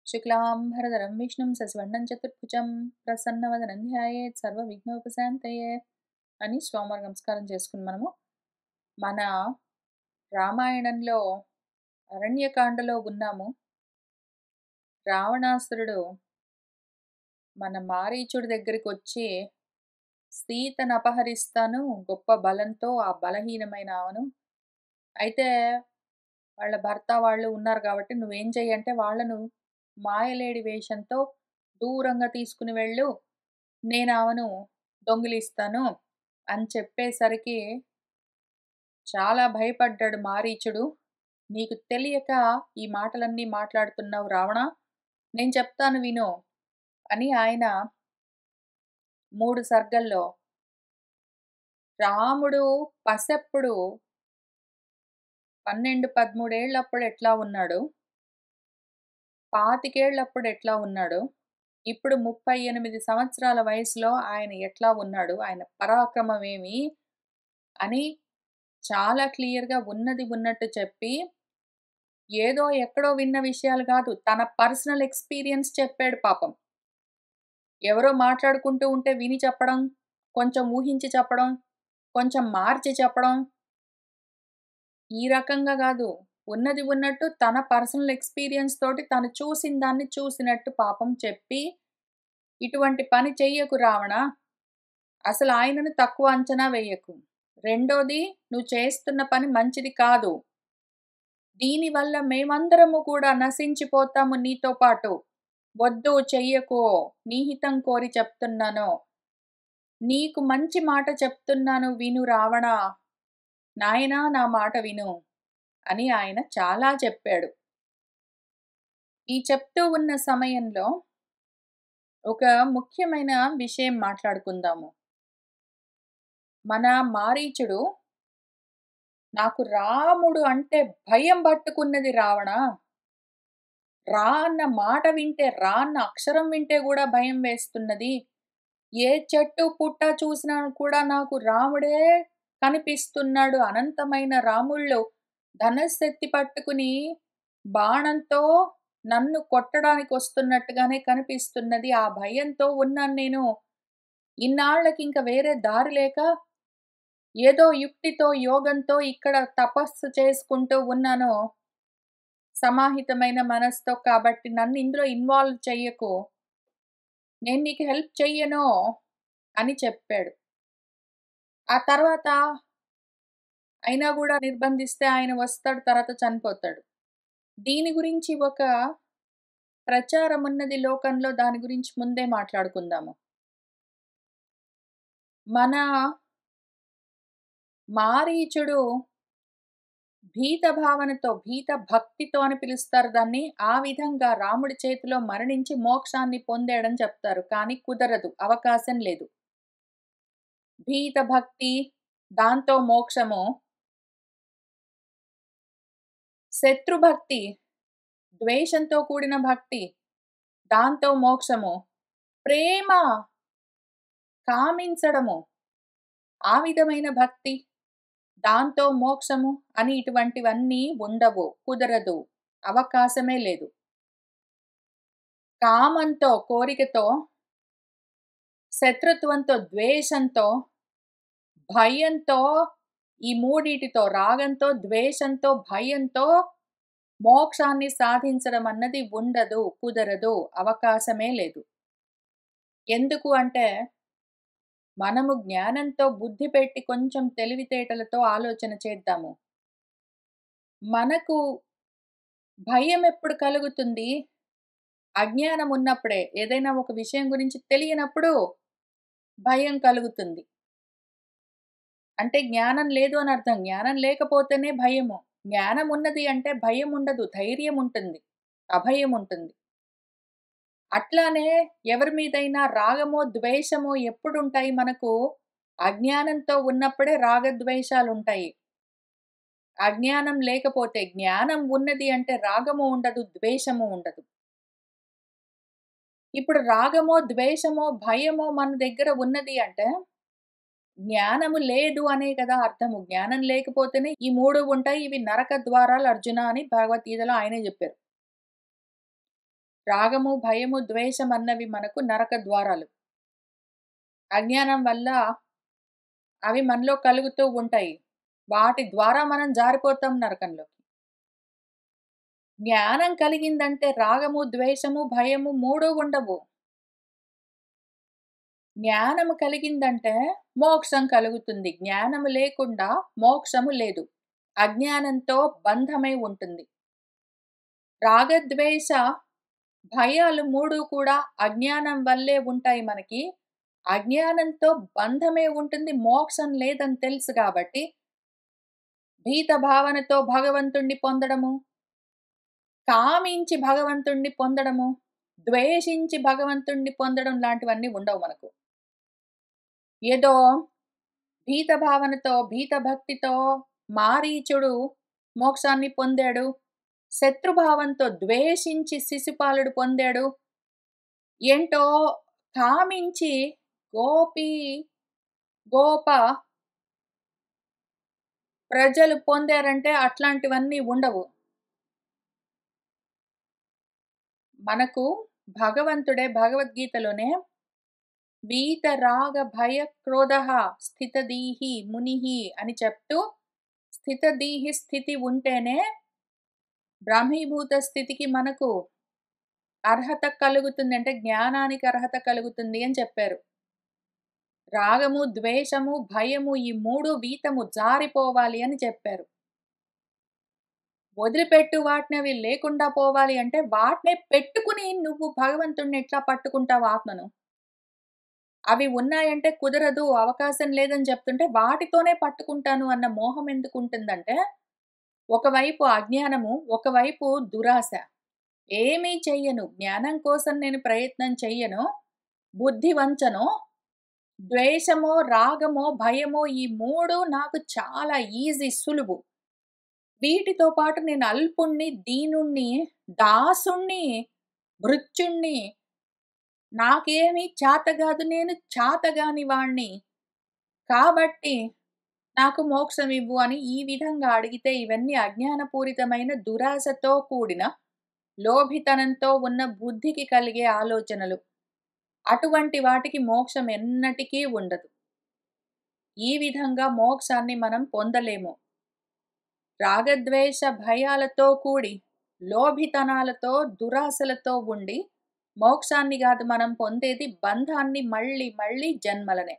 శుక్లాంబరధరం విష్ణుం శశివర్ణం చతుర్భుజం ప్రసన్నవదనం ధ్యాయేత్ సర్వవిఘ్నోపశాంతయే అని స్వామివారి నమస్కారం చేసుకుని మన రామాయణంలో అరణ్యకాండలో ఉన్నాము. రావణాసురుడు మన మారీచుడి దగ్గరికి వచ్చి సీతను అపహరిస్తాను గొప్ప బలంతో, ఆ బలహీనమైన ఆమెను అయితే వాళ్ళ భర్త వాళ్ళు ఉన్నారు కాబట్టి నువ్వేం చెయ్యంటే వాళ్ళను మాయలేడి వేషంతో దూరంగా తీసుకుని వెళ్ళు, నేను ఆమెను దొంగిలిస్తాను అని చెప్పేసరికి చాలా భయపడ్డాడు మారీచుడు. నీకు తెలియక ఈ మాటలన్నీ మాట్లాడుతున్నావు రావణ, నేను చెప్తాను విను అని ఆయన 3 సర్గల్లో రాముడు పసెప్పుడు 12, 13 ఏళ్ళప్పుడు ఎట్లా ఉన్నాడు, 25 ఏళ్ళప్పుడు ఎట్లా ఉన్నాడు, ఇప్పుడు 38 సంవత్సరాల వయసులో ఆయన ఎట్లా ఉన్నాడు, ఆయన పరాక్రమం ఏమి అని చాలా క్లియర్‌గా ఉన్నది ఉన్నట్టు చెప్పి, ఏదో ఎక్కడో విన్న విషయాలు కాదు, తన పర్సనల్ ఎక్స్‌పీరియన్స్ చెప్పాడు పాపం. ఎవరో మాట్లాడుకుంటూ ఉంటే విని చెప్పడం, కొంచెం ఊహించి చెప్పడం, కొంచెం మార్చి చెప్పడం, ఈ రకంగా కాదు. ఉన్నది ఉన్నట్టు తన పర్సనల్ ఎక్స్‌పీరియన్స్ తోటి తను చూసిన దాన్ని చూసినట్టు పాపం చెప్పి, ఇటువంటి పని చెయ్యకు రావణ, అసలు ఆయనను తక్కువ అంచనా వేయకు. రెండోది, నువ్వు చేస్తున్న పని మంచిది కాదు. దీనివల్ల మేమందరము కూడా నశించిపోతాము నీతో పాటు. వద్దు చెయ్యకు, నీ హితం కోరి చెప్తున్నాను. నీకు మంచి మాట చెప్తున్నాను విను రావణా, నాయనా నా మాట విను అని ఆయన చాలా చెప్పాడు. ఈ చెప్తూ ఉన్న సమయంలో ఒక ముఖ్యమైన విషయం మాట్లాడుకుందాము. మన మారీచుడు, నాకు రాముడు అంటే భయం పట్టుకున్నది రావణ, రా అన్న మాట వింటే, రా అన్న అక్షరం వింటే కూడా భయం వేస్తున్నది. ఏ చెట్టు పుట్ట చూసినా కూడా నాకు రాముడే కనిపిస్తున్నాడు. అనంతమైన రాముళ్ళు ధనస్సెత్తి పట్టుకుని బాణంతో నన్ను కొట్టడానికి వస్తున్నట్టుగానే కనిపిస్తున్నది. ఆ భయంతో ఉన్నాను నేను. ఇన్నాళ్ళకి ఇంక వేరే దారి లేక ఏదో యుక్తితో, యోగంతో ఇక్కడ తపస్సు చేసుకుంటూ ఉన్నాను సమాహితమైన మనసుతో. కాబట్టి నన్ను ఇందులో ఇన్వాల్వ్ చెయ్యకు, నేను నీకు హెల్ప్ చెయ్యను అని చెప్పాడు. ఆ తర్వాత అయినా గూడా నిర్బంధిస్తే ఆయన వస్తాడు, తర్వాత చనిపోతాడు. దీని గురించి ఒక ప్రచారం ఉన్నది లోకంలో, దాని గురించి ముందే మాట్లాడుకుందాము. మన మారీచుడు భీత భావనతో, భీత భక్తితో అని పిలుస్తారు దాన్ని. ఆ విధంగా రాముడి చేతిలో మరణించి మోక్షాన్ని పొందాడని చెప్తారు. కానీ కుదరదు, అవకాశం లేదు. భీత భక్తి, దాంతో మోక్షము. శత్రుభక్తి, ద్వేషంతో కూడిన భక్తి, దాంతో మోక్షము. ప్రేమ, కామించడము, ఆ విధమైన భక్తి, దాంతో మోక్షము అని ఇటువంటివన్నీ ఉండవు, కుదరదు, అవకాశమే లేదు. కామంతో, కోరికతో, శత్రుత్వంతో, ద్వేషంతో, భయంతో, ఈ మూడిటితో, రాగంతో, ద్వేషంతో, భయంతో మోక్షాన్ని సాధించడం అన్నది ఉండదు, కుదరదు, అవకాశమే లేదు. ఎందుకు అంటే, మనము జ్ఞానంతో బుద్ధి పెట్టి కొంచెం తెలివితేటలతో ఆలోచన చేద్దాము. మనకు భయం ఎప్పుడు కలుగుతుంది? అజ్ఞానం ఉన్నప్పుడే. ఏదైనా ఒక విషయం గురించి తెలియనప్పుడు భయం కలుగుతుంది. అంటే జ్ఞానం లేదు అని అర్థం. జ్ఞానం లేకపోతేనే భయము. జ్ఞానం ఉన్నది అంటే భయం ఉండదు, ధైర్యం ఉంటుంది, అభయం ఉంటుంది. అట్లానే ఎవరి మీదైనా రాగమో, ద్వేషమో ఎప్పుడుంటాయి మనకు? అజ్ఞానంతో ఉన్నప్పుడే రాగద్వేషాలుంటాయి. అజ్ఞానం లేకపోతే, జ్ఞానం ఉన్నది అంటే రాగము ఉండదు, ద్వేషము ఉండదు. ఇప్పుడు రాగమో, ద్వేషమో, భయమో మన దగ్గర ఉన్నది అంటే, జ్ఞానము లేదు అనే కదా అర్థము. జ్ఞానం లేకపోతేనే ఈ 3 ఉంటాయి. ఇవి నరక ద్వారాలు అర్జున అని భగవద్గీతలో ఆయనే చెప్పారు. రాగము, భయము, ద్వేషం అన్నవి మనకు నరక ద్వారాలు. అజ్ఞానం వల్ల అవి మనలో కలుగుతూ ఉంటాయి. వాటి ద్వారా మనం జారిపోతాం నరకంలోకి. జ్ఞానం కలిగిందంటే రాగము, ద్వేషము, భయము 3 ఉండవు. జ్ఞానము కలిగిందంటే మోక్షం కలుగుతుంది. జ్ఞానము లేకుండా మోక్షము లేదు. అజ్ఞానంతో బంధమై ఉంటుంది. రాగద్వేష భయాలు 3 కూడా అజ్ఞానం వల్లే ఉంటాయి మనకి. అజ్ఞానంతో బంధమే ఉంటుంది. మోక్షం లేదని తెలుసు కాబట్టి, భీత భావనతో భగవంతుణ్ణి పొందడము, కామించి భగవంతుణ్ణి పొందడము, ద్వేషించి భగవంతుణ్ణి పొందడం లాంటివన్నీ ఉండవు మనకు. ఏదో భీత భావనతో, భీత భక్తితో మారీచుడు మోక్షాన్ని పొందాడు. శత్రుభావంతో ద్వేషించి శిశుపాలుడు పొందాడు. ఏంటో కామించి గోపి, గోప ప్రజలు పొందారంటే అట్లాంటివన్నీ ఉండవు. మనకు భగవంతుడే భగవద్గీతలోనే వీతరాగ భయ క్రోధః స్థితదీహి మునిః అని చెప్తూ, స్థితదీహి స్థితి ఉంటేనే బ్రహ్మీభూత స్థితికి మనకు అర్హత కలుగుతుంది. అంటే జ్ఞానానికి అర్హత కలుగుతుంది అని చెప్పారు. రాగము, ద్వేషము, భయము ఈ 3 వీతము జారిపోవాలి అని చెప్పారు. వదిలిపెట్టు వాటిని, అవి లేకుండా పోవాలి అంటే వాటినే పెట్టుకుని నువ్వు భగవంతుడిని ఎట్లా పట్టుకుంటావు ఆత్మను? అవి ఉన్నాయంటే కుదరదు, అవకాశం లేదని చెప్తుంటే వాటితోనే పట్టుకుంటాను అన్న మోహం ఎందుకుంటుందంటే, ఒకవైపు అజ్ఞానము, ఒకవైపు దురాశ. ఏమీ చెయ్యను, జ్ఞానం కోసం నేను ప్రయత్నం చెయ్యను, బుద్ధి వంచను, ద్వేషమో, రాగమో, భయమో ఈ 3 నాకు చాలా ఈజీ, సులువు. వీటితో పాటు నేను అల్పుణ్ణి, దీనుణ్ణి, దాసుణ్ణి, భృత్యుణ్ణి, నాకేమీ చాతగాదు, నేను చాతగాని వాణ్ణి. కాబట్టి నాకు మోక్షమివ్వు అని ఈ విధంగా అడిగితే ఇవన్నీ అజ్ఞానపూరితమైన దురాశతో కూడిన, లోభితనంతో ఉన్న బుద్ధికి కలిగే ఆలోచనలు. అటువంటి వాటికి మోక్షం ఎన్నటికీ ఉండదు. ఈ విధంగా మోక్షాన్ని మనం పొందలేము. రాగద్వేష భయాలతో కూడి, లోభితనాలతో, దురాశలతో ఉండి మోక్షాన్ని గాదు మనం పొందేది, బంధాన్ని మళ్ళీ మళ్ళీ జన్మలనే.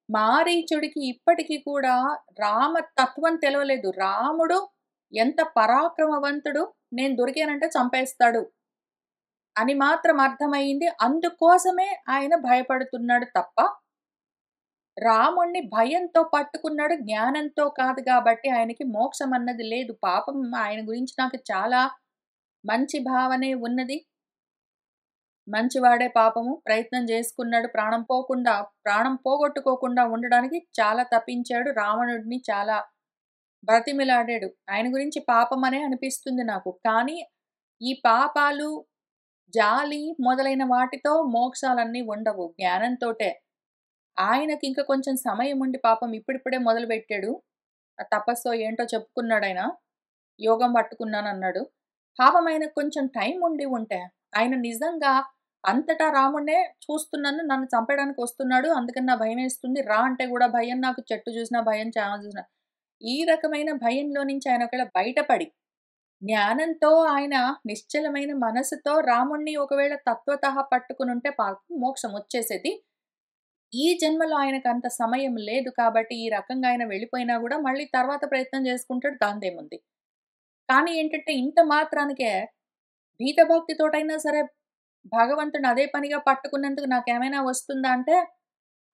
మారీచుడికి ఇప్పటికి కూడా రామతత్వం తెలవలేదు. రాముడు ఎంత పరాక్రమవంతుడు, నేను దొరికానంటే చంపేస్తాడు అని మాత్రం అర్థమయింది. అందుకోసమే ఆయన భయపడుతున్నాడు తప్ప, రాముణ్ణి భయంతో పట్టుకున్నాడు, జ్ఞానంతో కాదు గాబట్టి ఆయనకి మోక్షం అన్నది లేదు. పాపం ఆయన గురించి నాకు చాలా మంచి భావనే ఉన్నది. మంచివాడే పాపము. ప్రయత్నం జేసుకున్నాడు ప్రాణం పోగొట్టుకోకుండా ఉండడానికి చాలా తపించాడు. రావణుడిని చాలా బ్రతిమిలాడాడు. ఆయన గురించి పాపమనే అనిపిస్తుంది నాకు. కానీ ఈ పాపాలు, జాలి మొదలైన వాటితో మోక్షాలన్నీ ఉండవు. జ్ఞానంతోటే. ఆయనకింక కొంచెం సమయం ఉండి పాపం ఇప్పుడిప్పుడే మొదలుపెట్టాడు. ఆ తపస్సో ఏంటో చెప్పుకున్నాడాయన. యోగం పట్టుకున్నానన్నాడు. పాపం ఆయనకు కొంచెం టైం ఉండి ఉంటే, ఆయన నిజంగా అంతటా రాముడినే చూస్తున్నాను, నన్ను చంపడానికి వస్తున్నాడు, అందుకని నా భయమేస్తుంది, రా అంటే గూడా భయం, నాకు చెట్టు చూసినా భయం, చేమ చూసినా ఈ రకమైన భయంలో నుంచి ఆయన ఒకవేళ బయటపడి, జ్ఞానంతో ఆయన నిశ్చలమైన మనసుతో రాముడిని ఒకవేళ తత్వతః పట్టుకునుంటే పాపం మోక్షం వచ్చేసేది. ఈ జన్మలో ఆయనకంత సమయం లేదు కాబట్టి, ఈ రకంగా ఆయన వెళ్ళిపోయినా గూడా మళ్ళీ తర్వాత ప్రయత్నం చేసుకుంటాడు, దాందేముంది. కానీ ఏంటంటే ఇంత మాత్రానికే భీతభక్తితోటైనా సరే భగవంతుడిని అదే పనిగా పట్టుకున్నందుకు నాకేమైనా వస్తుందా అంటే,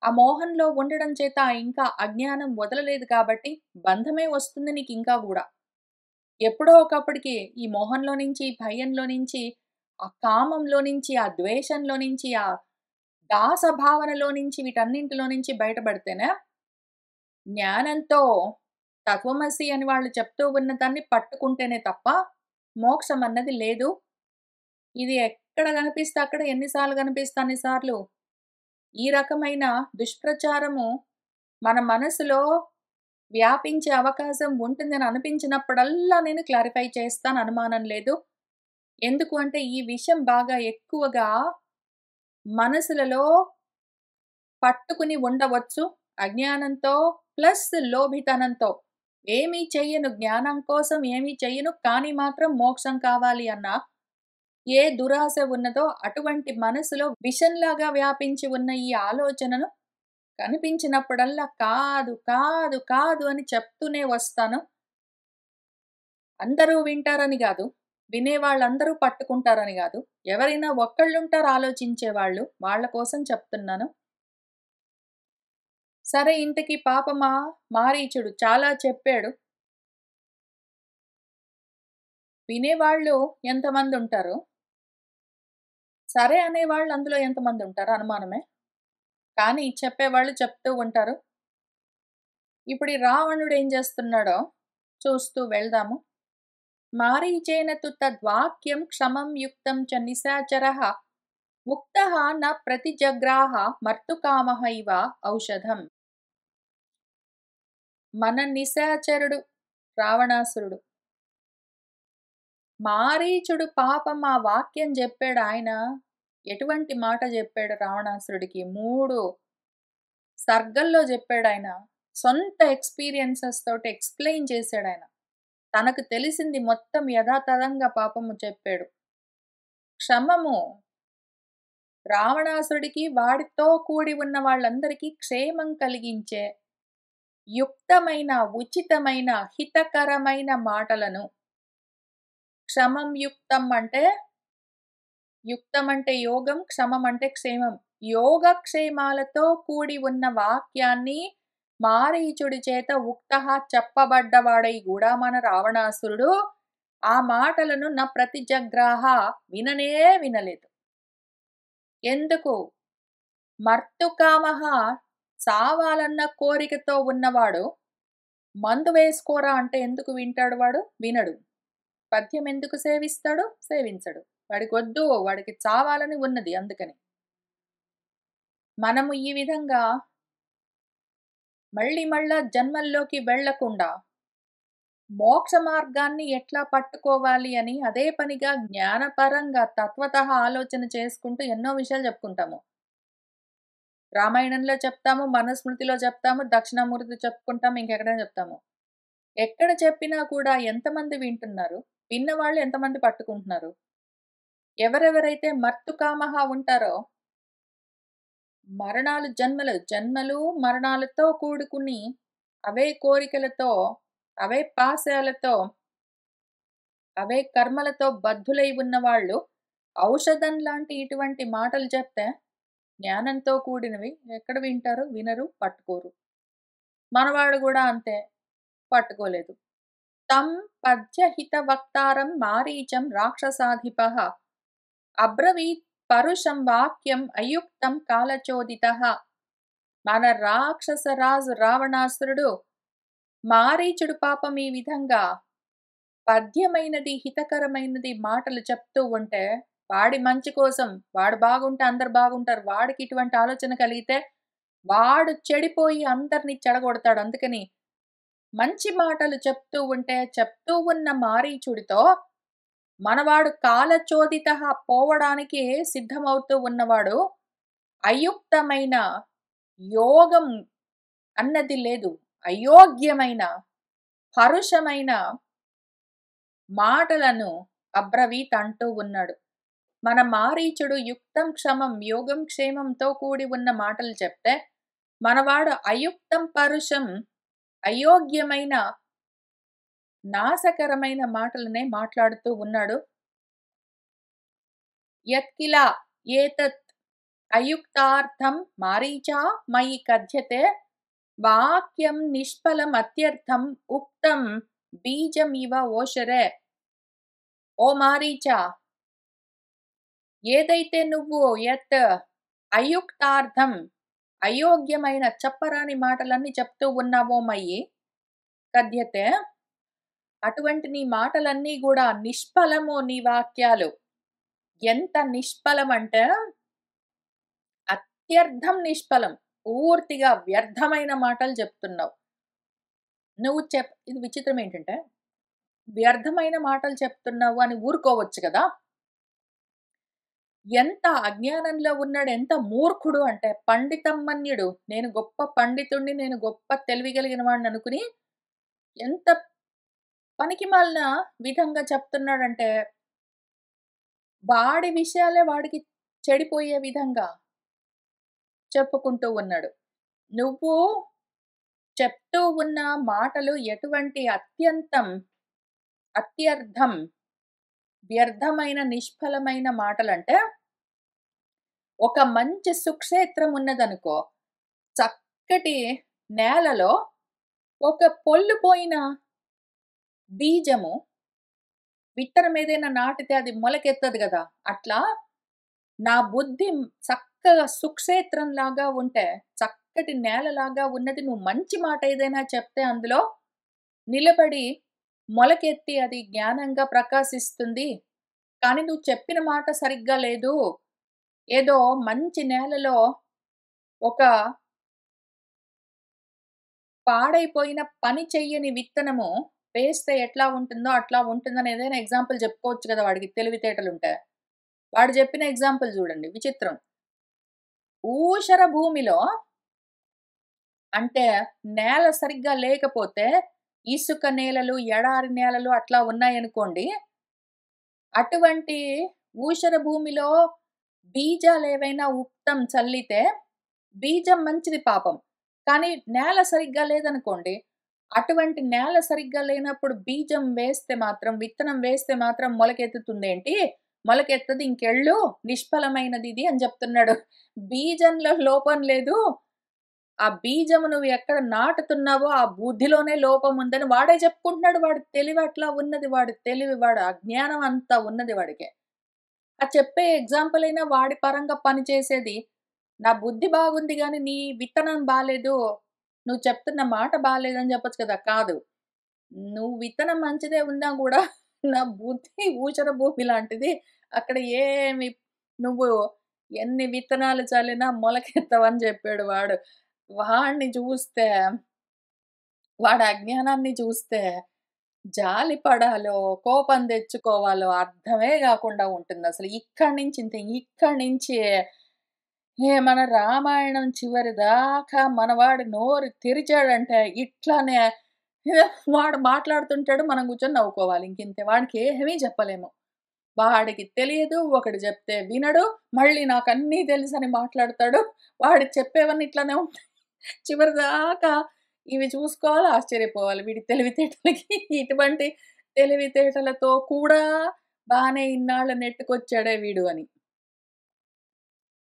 ఆ మోహంలో ఉండడం చేత ఇంకా అజ్ఞానం వదలలేదు కాబట్టి బంధమే వస్తుంది నీకింకా గూడా. ఎప్పుడో ఒకప్పటికి ఈ మోహంలో నుంచి, ఈ భయంలో నుంచి, ఆ కామంలో నుంచి, ఆ ద్వేషంలో నుంచి, ఆ దాస భావనలో నుంచి, వీటన్నింటిలో నుంచి బయటపడితేనే జ్ఞానంతో తత్వమసి అని వాళ్ళు చెప్తూ ఉన్న దాన్ని పట్టుకుంటేనే తప్ప మోక్షం అన్నది లేదు. ఇది ఎక్కడ కనిపిస్తే అక్కడ ఎన్ని సార్లు కనిపిస్తే అన్ని సార్లు ఈ రకమైన దుష్ప్రచారము మన మనసులో వ్యాపించే అవకాశం ఉంటుందని అనిపించినప్పుడల్లా నేను క్లారిఫై చేస్తాను, అనుమానం లేదు. ఎందుకు అంటే ఈ విషం బాగా ఎక్కువగా మనసులలో పట్టుకుని ఉండవచ్చు. అజ్ఞానంతో ప్లస్ లోభితనంతో. ఏమీ చెయ్యను, జ్ఞానం కోసం ఏమీ చెయ్యను, కానీ మాత్రం మోక్షం కావాలి అన్న ఏ దురాశ ఉన్నదో అటువంటి మనసులో విషంలాగా వ్యాపించి ఉన్న ఈ ఆలోచనను కనిపించినప్పుడల్లా కాదు, కాదు, కాదు అని చెప్తూనే వస్తాను. అందరూ వింటారని గాదు. వినేవాళ్ళందరూ పట్టుకుంటారని గాదు. ఎవరైనా ఒక్కళ్ళుంటారు ఆలోచించేవాళ్ళు. వాళ్ళ కోసం చెప్తున్నాను. సరే ఇంతకీ పాపమా మారీచుడు చాలా చెప్పాడు. వినేవాళ్ళు ఎంతమందుంటారు? సరే అనేవాళ్ళు అందులో ఎంతమందుంటారు అనుమానమే. కానీ చెప్పేవాళ్ళు చెప్తూ ఉంటారు. ఇప్పుడు ఈ రావణుడేం చేస్తున్నాడో చూస్తూ వెళ్దాము. మారీచేన తు తద్వాక్యం క్షమం యుక్తం చ నిశాచరః ఉక్తః న ప్రతిజగ్రాహ మర్తుకామః ఇవ ఔషధం. మన నిశాచరుడు రావణాసురుడు. మారీచుడు పాపం ఆ వాక్యం చెప్పాడు ఆయన. ఎటువంటి మాట చెప్పాడు రావణాసురుడికి? 3 సర్గల్లో చెప్పాడాయన. సొంత ఎక్స్‌పీరియన్సెస్ తోటి ఎక్స్‌ప్లెయిన్ చేశాడాయన. తనకు తెలిసింది మొత్తం యథాతథంగా పాపము చెప్పాడు. క్షమము రావణాసురుడికి వాడితో కూడి ఉన్న వాళ్ళందరికీ క్షేమం కలిగించే యుక్తమైన, ఉచితమైన, హితకరమైన మాటలను క్షమం యుక్తం అంటే యుక్తం అంటే యోగం, క్షమం అంటే క్షేమం. యోగక్షేమాలతో కూడి ఉన్న వాక్యాన్ని మారీచుడి చేత ఉక్తః చెప్పబడ్డవాడై గూడా మన రావణాసురుడు ఆ మాటలను న ప్రతిజగ్రాహ విననే వినలేదు. ఎందుకు? మర్తుకామః చావాలన్న కోరికతో ఉన్నవాడు మందు వేసుకోరా అంటే ఎందుకు వింటాడు వాడు? వినడు. పథ్యం ఎందుకు సేవిస్తాడు? సేవించడు. వాడికొద్దు, వాడికి చావాలని ఉన్నది అందుకని. మనము ఈ విధంగా మళ్ళీ మళ్ళా జన్మల్లోకి వెళ్ళకుండా మోక్ష మార్గాన్ని ఎట్లా పట్టుకోవాలి అని అదే పనిగా జ్ఞానపరంగా తత్వతః ఆలోచన చేసుకుంటూ ఎన్నో విషయాలు చెప్పుకుంటాము. రామాయణంలో చెప్తాము, మనుస్మృతిలో చెప్తాము, దక్షిణామూర్తి చెప్పుకుంటాము, ఇంకెక్కడైనా చెప్తాము. ఎక్కడ చెప్పినా కూడా ఎంతమంది వింటున్నారు? విన్నవాళ్ళు ఎంతమంది పట్టుకుంటున్నారు? ఎవరెవరైతే మర్తుకామః ఉంటారో మరణాలు జన్మలు, జన్మలు మరణాలతో కూడుకుని అవే కోరికలతో, అవే పాశాలతో, అవే కర్మలతో బద్ధులై ఉన్నవాళ్ళు ఔషధం లాంటి ఇటువంటి మాటలు చెప్తే జ్ఞానంతో కూడినవి ఎక్కడ వింటారు? వినరు, పట్టుకోరు. మనవాడు గూడా అంతే పట్టుకోలేదు. తం పద్యహిత వక్తారం మారీచం రాక్షసాధిపః అబ్రవీత్ పరుషం వాక్యం అయుక్తం కాలచోదితః. మన రాక్షస రాజు రావణాసురుడు మారీచుడు పాపం ఈ విధంగా పద్యమైనది, హితకరమైనది మాటలు చెప్తూ ఉంటే వాడి మంచి కోసం, వాడు బాగుంటే అందరు బాగుంటారు. వాడికి ఇటువంటి ఆలోచన కలిగితే వాడు చెడిపోయి అందరిని చెడగొడతాడు. అందుకని మంచి మాటలు చెప్తూ ఉంటే చెప్తూ ఉన్న మారీచుడితో మనవాడు కాలచోదితః పోవడానికి సిద్ధమవుతూ ఉన్నవాడు అయుక్తమైన యోగం అన్నది లేదు. అయోగ్యమైన, పరుషమైన మాటలను అబ్రవీత్ అంటూ ఉన్నాడు. మన మారీచుడు యుక్తం క్షమం, యోగం క్షేమంతో కూడి ఉన్న మాటలు చెప్తే మనవాడు అయుక్తం పరుషం, అయోగ్యమైన, నాశకరమైన మాటలనే మాట్లాడుతూ ఉన్నాడు. యత్కిల ఏతత్ అయుక్తార్థం మారీచా మయి కథ్యతే వాక్యం నిష్ఫలం అత్యర్థం ఉక్తం బీజమివ ఓషరే. ఓ మారీచా, ఏదైతే నువ్వు యత్ అయుక్తార్థం అయోగ్యమైన చెప్పరాని మాటలన్నీ చెప్తూ ఉన్నావో మయి కథ్యతే, అటువంటి నీ మాటలన్నీ కూడా నిష్ఫలము. నీ వాక్యాలు ఎంత నిష్ఫలం అంటే అత్యర్థం నిష్ఫలం. పూర్తిగా వ్యర్థమైన మాటలు చెప్తున్నావు. ఇది విచిత్రం ఏంటంటే వ్యర్థమైన మాటలు చెప్తున్నావు అని ఊరుకోవచ్చు కదా! ఎంత అజ్ఞానంలో ఉన్నాడు, ఎంత మూర్ఖుడు అంటే పండితమ్మన్యుడు. నేను గొప్ప పండితుడిని, నేను గొప్ప తెలివి కలిగిన వాడిని అనుకుని ఎంత పనికిమాలిన విధంగా చెప్తున్నాడంటే, వాడి విషయాలే వాడికి చెడిపోయే విధంగా చెప్పుకుంటూ ఉన్నాడు. నువ్వు చెప్తూ ఉన్న మాటలు ఎటువంటి అత్యర్థం, వ్యర్థమైన, నిష్ఫలమైన మాటలంటే, ఒక మంచి సుక్షేత్రం ఉన్నదనుకో, చక్కటి నేలలో ఒక పొల్లుపోయిన బీజము, విత్తనం ఏదైనా నాటితే అది మొలకెత్తదు గదా! అట్లా నా బుద్ధి చక్కగా సుక్షేత్రంలాగా ఉంటే, చక్కటి నేలలాగా ఉన్నది. నువ్వు మంచి మాట ఏదైనా చెప్తే అందులో నిలబడి, మొలకెత్తి అది జ్ఞానంగా ప్రకాశిస్తుంది. కానీ నువ్వు చెప్పిన మాట సరిగ్గా లేదు. ఏదో మంచి నేలలో ఒక పాడైపోయిన పని చెయ్యని విత్తనము వేస్తే ఎట్లా ఉంటుందో అట్లా ఉంటుందని ఏదైనా ఎగ్జాంపుల్ చెప్పుకోవచ్చు కదా! వాడికి తెలివితేటలుంటే. వాడు చెప్పిన ఎగ్జాంపుల్ చూడండి విచిత్రం. ఊషర భూమిలో అంటే నేల సరిగ్గా లేకపోతే ఇసుక నేలలు, ఎడారి నేలలు అట్లా ఉన్నాయనుకోండి. అటువంటి ఊషర భూమిలో బీజాలేవైనా ఉక్తం చల్లితే బీజం మంచిది పాపం. కానీ నేల సరిగ్గా లేదనుకోండి. అటువంటి నేల సరిగ్గా లేనప్పుడు బీజం వేస్తే మాత్రం, విత్తనం వేస్తే మాత్రం మొలకెత్తుతుందేంటి? మొలకెత్తదు ఇంకెళ్ళు, నిష్ఫలమైనదిది అని జెప్తున్నాడు. బీజంలో లోపం లేదు. ఆ బీజము నువ్వు ఎక్కడ నాటుతున్నావో ఆ బుద్ధిలోనే లోపం ఉందని వాడే చెప్పుకుంటున్నాడు. వాడి తెలివి అట్లా ఉన్నది. వాడి తెలివి, వాడి అజ్ఞానం అంతా ఉన్నది వాడికి. ఆ చెప్పే ఎగ్జాంపుల్ అయినా వాడి పరంగా పనిచేసేది. నా బుద్ధి బాగుంది గానీ, నీ విత్తనం బాలేదు. నువ్వు చెప్తున్న మాట బాలేదని చెప్పొచ్చు కదా! కాదు. నువ్వు విత్తనం మంచిదే ఉన్నా గూడా నా బుద్ధి ఊచర భూమి లాంటిది. అక్కడ ఏమి నువ్వు ఎన్ని విత్తనాలు చల్లినా మొలకెత్తవని జెప్పాడు వాడు. వాడిని చూస్తే, వాడి అజ్ఞానాన్ని చూస్తే జాలి పడాలో, కోపం తెచ్చుకోవాలో అర్థమే గాకుండా ఉంటుందసలు. ఇక్కడి నుంచి ఇంతే. ఇక్కడి నుంచి మన రామాయణం చివరి దాకా మనవాడు నోరు తెరిచాడంటే ఇట్లానే వాడు మాట్లాడుతుంటాడు. మనం కూర్చొని నవ్వుకోవాలి. ఇంకింతే. వాడికి ఏమీ చెప్పలేము. వాడికి తెలియదు. ఒకడు చెప్తే వినడు. మళ్ళీ నాకన్నీ తెలుసని మాట్లాడతాడు. వాడు చెప్పేవన్నీ ఇట్లానే ఉంటాయి. చివరిదాకా ఇవి చూసుకోవాలి, ఆశ్చర్యపోవాలి. వీడి తెలివితేటలకి ఇటువంటి తెలివితేటలతో కూడా బానే ఇన్నాళ్ళు నెట్టుకొచ్చాడే వీడు అని.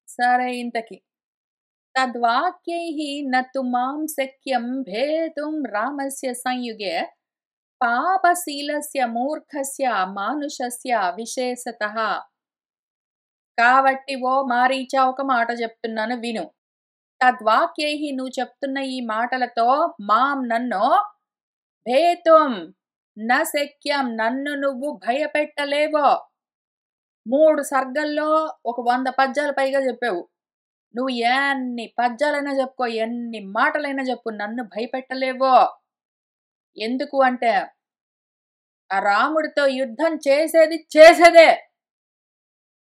సరే ఇంతకి. తద్వాక్యైః న తు మాం శక్యం భేతుం రామస్య సంయుగే పాపశీలస్య మూర్ఖస్య మానుషస్య విశేషతః. కాబట్టి ఓ మారీచా ఒక మాట చెప్తున్నాను విను. తద్వాక్యైః నువ్వు చెప్తున్న ఈ మాటలతో మాం నన్ను భేతుం న శక్యం నన్ను నువ్వు భయపెట్టలేవు. 3 సర్గల్లో ఒక 100 పద్యాలు పైగా చెప్పావు. నువ్వు ఎన్ని పద్యాలైనా చెప్పుకో, ఎన్ని మాటలైనా చెప్పు. నన్ను భయపెట్టలేవు. ఎందుకు అంటే, ఆ రాముడితో యుద్ధం చేసేది చేసేదే.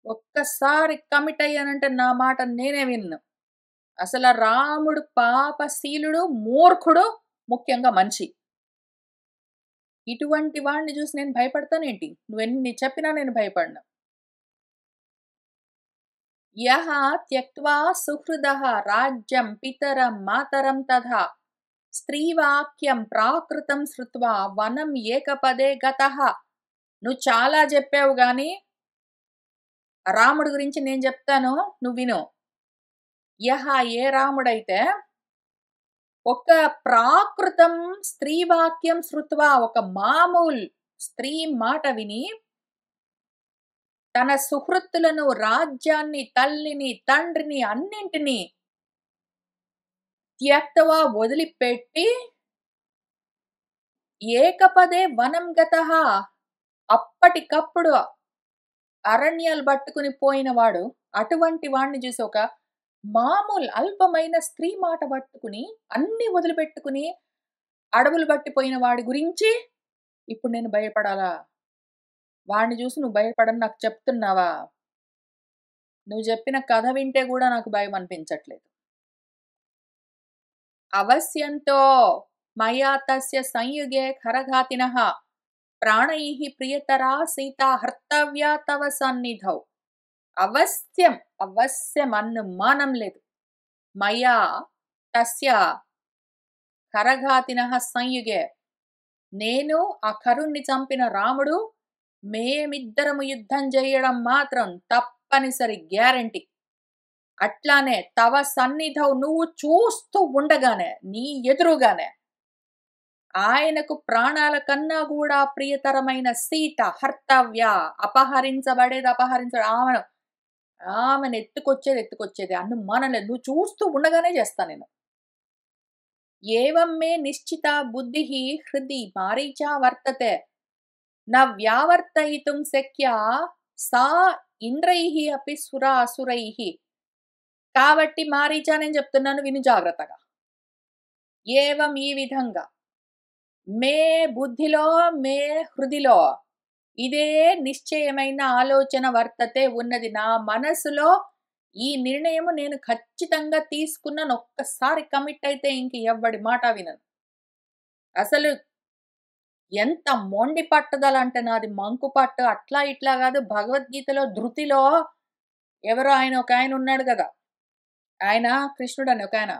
ఒక్కసారి కమిట్ అయ్యానంటే నా మాట నేనే వినను. అసల రాముడు పాపశీలుడు, మూర్ఖుడు, ముఖ్యంగా మనిషి. ఇటువంటి వాడిని చూసి నేను భయపడతానేంటి? నువ్వెన్ని చెప్పినా నేను భయపడను. యః త్యక్త్వా సుహృదః రాజ్యం పితరం మాతరం తథా స్త్రీవాక్యం ప్రాకృతం శ్రుత్వా వనం ఏకపదే గతః. నువ్వు చాలా చెప్పావు గాని, రాముడి గురించి నేను చెప్తాను. నువ్వు విను. యః ఏ రాముడైతే ఒక ప్రాకృతం స్త్రీవాక్యం శ్రుత్వా ఒక మామూలు స్త్రీ మాట విని తన సుహృత్తులను, రాజ్యాన్ని, తల్లిని, తండ్రిని అన్నింటిని త్యక్త్వా వదిలిపెట్టి ఏకపదే వనం గతః అప్పటికప్పుడు అరణ్యాలు పట్టుకుని పోయినవాడు. అటువంటి వాడిని చూసి ఒక మామూలు అల్పమైన స్త్రీ మాట పట్టుకుని అన్నీ వదిలిపెట్టుకుని అడవులు పట్టిపోయిన వాడి గురించి ఇప్పుడు నేను భయపడాలా? వాడిని చూసి నువ్వు భయపడని నాకు చెప్తున్నావా? నువ్వు చెప్పిన కథ వింటే కూడా నాకు భయం అనిపించట్లేదు. అవశ్యంతో మయా తస్య సంయుగే ఖరఘాతినః ప్రాణైః ప్రియతరా సీతా హర్తవ్యా తవ సన్నిధౌ. అవశ్యం, అవశ్యం అనుమానం లేదు. మయా తస్య ఖరఘాతినః సంయుగే, నేను ఆ కరుణ్ణి చంపిన రాముడు, మేమిద్దరము యుద్ధం చేయడం మాత్రం తప్పనిసరి గ్యారంటీ. అట్లానే తవ సన్నిధౌ, నువ్వు చూస్తూ ఉండగానే, నీ ఎదురుగానే ఆయనకు ప్రాణాల కన్నా కూడా ప్రియతరమైన సీత హర్తవ్య, ఆమెను ఎత్తుకొచ్చేది అనుమానం లేదు. నువ్వు చూస్తూ ఉండగానే చేస్తా నేను. ఏవం మే నిశ్చిత బుద్ధిః హృది మారీచా వర్తతే న వ్యావర్తయితుం శక్య సా ఇంద్రైః అపి సురాసురైః. కాబట్టి మారీచా, నేను చెప్తున్నాను విను జాగ్రత్తగా. ఏవం, ఈ విధంగా, మే బుద్ధిలో, మే హృదిలో ఇదే నిశ్చయమైన ఆలోచన వర్తతే ఉన్నది. నా మనసులో ఈ నిర్ణయము నేను ఖచ్చితంగా తీసుకున్నాను. ఒక్కసారి కమిట్ అయితే ఇంక ఎవ్వడి మాట వినను. అసలు ఎంత మొండి పట్టుదల అంటే నాది మంకు పట్టు, అట్లా ఇట్లా కాదు. భగవద్గీతలో ధృతిలో ఎవరో ఒక ఆయన ఉన్నాడు కదా, ఆయన కృష్ణుడు అని ఒక ఆయన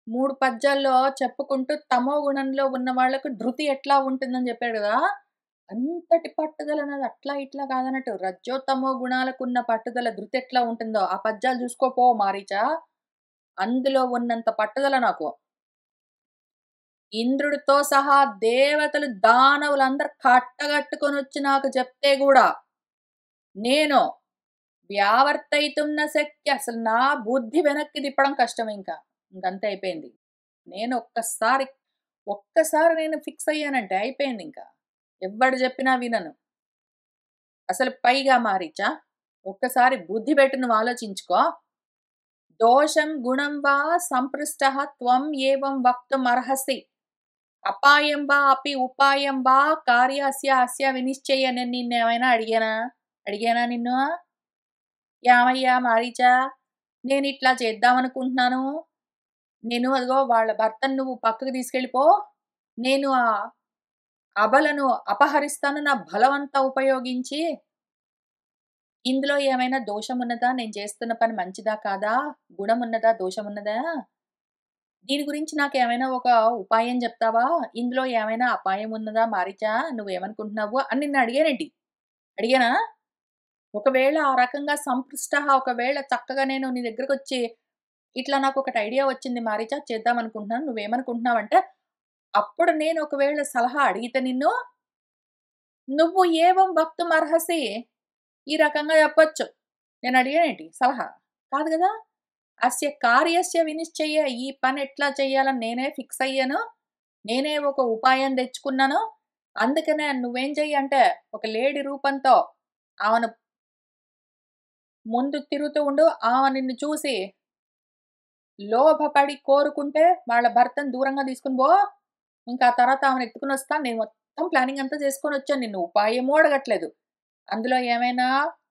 3 పద్యాల్లో చెప్పుకుంటూ తమో గుణంలో ఉన్న వాళ్ళకు ధృతి ఎట్లా ఉంటుందని చెప్పాడు కదా. అంతటి పట్టుదల నాది, అట్లా ఇట్లా కాదన్నట్టు. రజ్జోతమో గుణాలకు ఉన్న పట్టుదల ధృతి ఎట్లా ఉంటుందో ఆ పద్యాలు చూసుకోపో మారీచా. అందులో ఉన్నంత పట్టుదల నాకు. ఇంద్రుడితో సహా దేవతలు దానవులందరూ కట్టగట్టుకొని వచ్చి నాకు చెప్తే కూడా నేను వ్యావర్తయితున్న శక్తి, అసలు నా బుద్ధి వెనక్కి తిప్పడం కష్టం. ఇంకంతే అయిపోయింది. నేను ఒక్కసారి నేను ఫిక్స్ అయ్యానంటే అయిపోయింది. ఇంకా ఎవ్వడు చెప్పినా వినను. అసలు పైగా మారీచా, ఒక్కసారి బుద్ధి పెట్టి నువ్వు ఆలోచించుకో. దోషం గుణం వా సంపృష్టః త్వం ఏవం వక్తుం అర్హసి అపాయం వా అపి ఉపాయం వా కార్యస్య అస్య వినిశ్చయ. నేను నిన్నేమైనా అడిగానా నిన్ను? ఏమయ్యా మారీచా, నేను ఇట్లా చేద్దామనుకుంటున్నాను, నేను అదిగో వాళ్ళ భర్తను నువ్వు పక్కకు తీసుకెళ్ళిపో, నేను ఆ అబలను అపహరిస్తాను నా బలవంతా ఉపయోగించి, ఇందులో ఏమైనా దోషం ఉన్నదా? నేను చేస్తున్న పని మంచిదా కాదా? గుణం ఉన్నదా? దోషం ఉన్నదా? దీని గురించి నాకేమైనా ఒక ఉపాయం చెప్తావా? ఇందులో ఏమైనా అపాయం ఉన్నదా మారీచా? నువ్వేమనుకుంటున్నావు అని నిన్ను అడిగానా? ఒకవేళ ఆ రకంగా సంపృష్టః, ఒకవేళ చక్కగా నేను నీ దగ్గరకొచ్చి ఇట్లా నాకొకటి ఐడియా వచ్చింది మారీచా, చేద్దామనుకుంటున్నాను, నువ్వేమనుకుంటున్నావంటే, అప్పుడు నేను ఒకవేళ సలహా అడిగితే నిన్ను, నువ్వు ఏవం వక్తుం అర్హసి, ఈ రకంగా చెప్పొచ్చు. నేను అడిగానేంటి సలహా? కాదు గదా! అస్య కార్యస్య వినిశ్చయ, ఈ పని ఎట్లా చేయాలని నేనే ఫిక్స్ అయ్యాను. నేనే ఒక ఉపాయం తెచ్చుకున్నాను. అందుకనే నువ్వేం చెయ్యి అంటే, ఒక లేడీ రూపంతో ఆమెను ముందు తిరుగుతూ ఉండు. ఆమె నిన్ను చూసి లోభపడి కోరుకుంటే వాళ్ళ భర్తను దూరంగా తీసుకొని పో. ఇంకా ఆ తర్వాత ఆమెను ఎత్తుకొనొస్తా. నేను మొత్తం ప్లానింగ్ అంతా చేసుకొనొచ్చాను. నిన్ను ఉపాయమూ అడగట్లేదు. అందులో ఏమైనా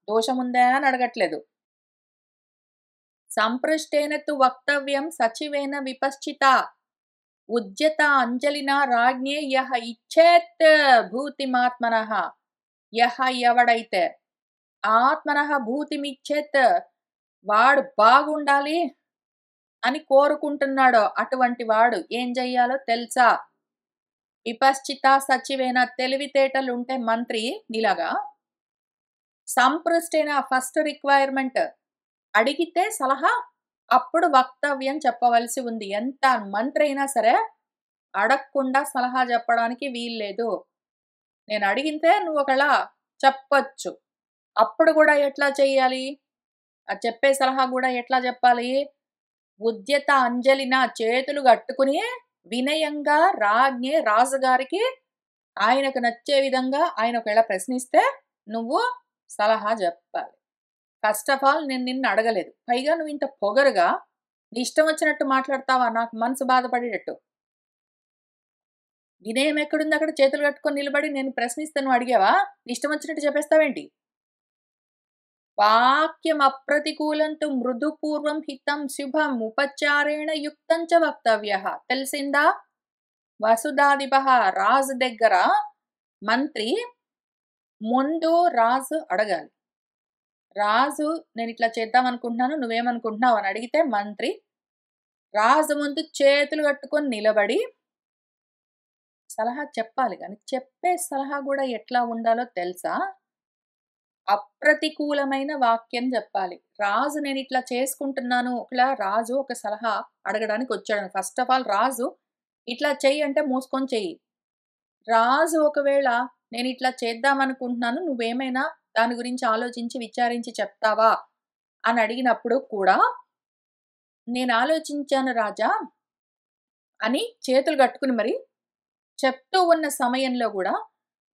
దోషముందా అని అడగట్లేదు. సంపృష్టేన తు వక్తవ్యం సచివేన విపశ్చిత ఉద్యత అంజలినా రాజ్ఞే యహ ఇచ్చేత్ భూతిమాత్మనః. యహ, ఎవడైతే ఆత్మనః భూతిమిచ్చేత్, వాడు బాగుండాలి అని కోరుకుంటున్నాడో అటువంటి వాడు ఏం చెయ్యాలో తెలుసా? విపశ్చిత సచివేన, తెలివితేటలుంటే మంత్రి నీలాగా. సంపృష్టేన, ఫస్ట్ రిక్వైర్మెంట్ అడిగితే సలహా, అప్పుడు వక్తవ్యం చెప్పవలసి ఉంది. ఎంత మంత్రి అయినా సరే అడగకుండా సలహా చెప్పడానికి వీల్లేదు. నేను అడిగితే నువ్వు ఒకలా చెప్పొచ్చు. అప్పుడు కూడా ఎట్లా చెయ్యాలి? ఆ చెప్పే సలహా కూడా ఎట్లా చెప్పాలి? ఉద్యత అంజలిన, చేతులు కట్టుకుని వినయంగా రాజుగారికి ఆయనకు నచ్చే విధంగా ఆయన ఒకవేళ ప్రశ్నిస్తే నువ్వు సలహా చెప్పాలి. ఫస్ట్ ఆఫ్ ఆల్ నేను నిన్ను అడగలేదు. పైగా నువ్వు ఇంత పొగరుగా నీ ఇష్టం వచ్చినట్టు మాట్లాడతావా? నాకు మనసు బాధపడేటట్టు. వినయం ఎక్కడుంది? అక్కడ చేతులు కట్టుకొని నిలబడి నేను ప్రశ్నిస్తే నువ్వు అడిగావా? నీ ఇష్టం వచ్చినట్టు చెప్పేస్తావేంటి? వాక్యం అప్రతికూలం తు మృదుపూర్వం హితం శుభం ఉపచారేణ యుక్తం చ వక్తవ్యః. తెలిసిందా? వసుధాధిపః రాజు దగ్గర మంత్రి ముందు రాజు అడగాలి. రాజు నేనిట్లా చేద్దామనుకుంటున్నాను. నువ్వేమనుకుంటున్నావు అని అడిగితే మంత్రి రాజు ముందు చేతులు కట్టుకొని నిలబడి సలహా చెప్పాలి గానీ, చెప్పే సలహా గూడా ఎట్లా ఉండాలో తెలుసా? అప్రతికూలమైన వాక్యం జెప్పాలి. రాజు నేనిట్లా చేసుకుంటున్నాను. రాజు ఒక సలహా అడగడానికొచ్చాడు. ఫస్ట్ ఆఫ్ ఆల్ రాజు ఇట్లా చెయ్యి అంటే మూసుకొని చెయ్యి. రాజు ఒకవేళ నేనిట్లా చేద్దామనుకుంటున్నాను. నువ్వేమైనా దాని గురించి ఆలోచించి, విచారించి చెప్తావా? అని అడిగినప్పుడు కూడా, నేనాలోచించాను రాజా అని చేతులు గట్టుకుని మరి చెప్తూ ఉన్న సమయంలో గూడా,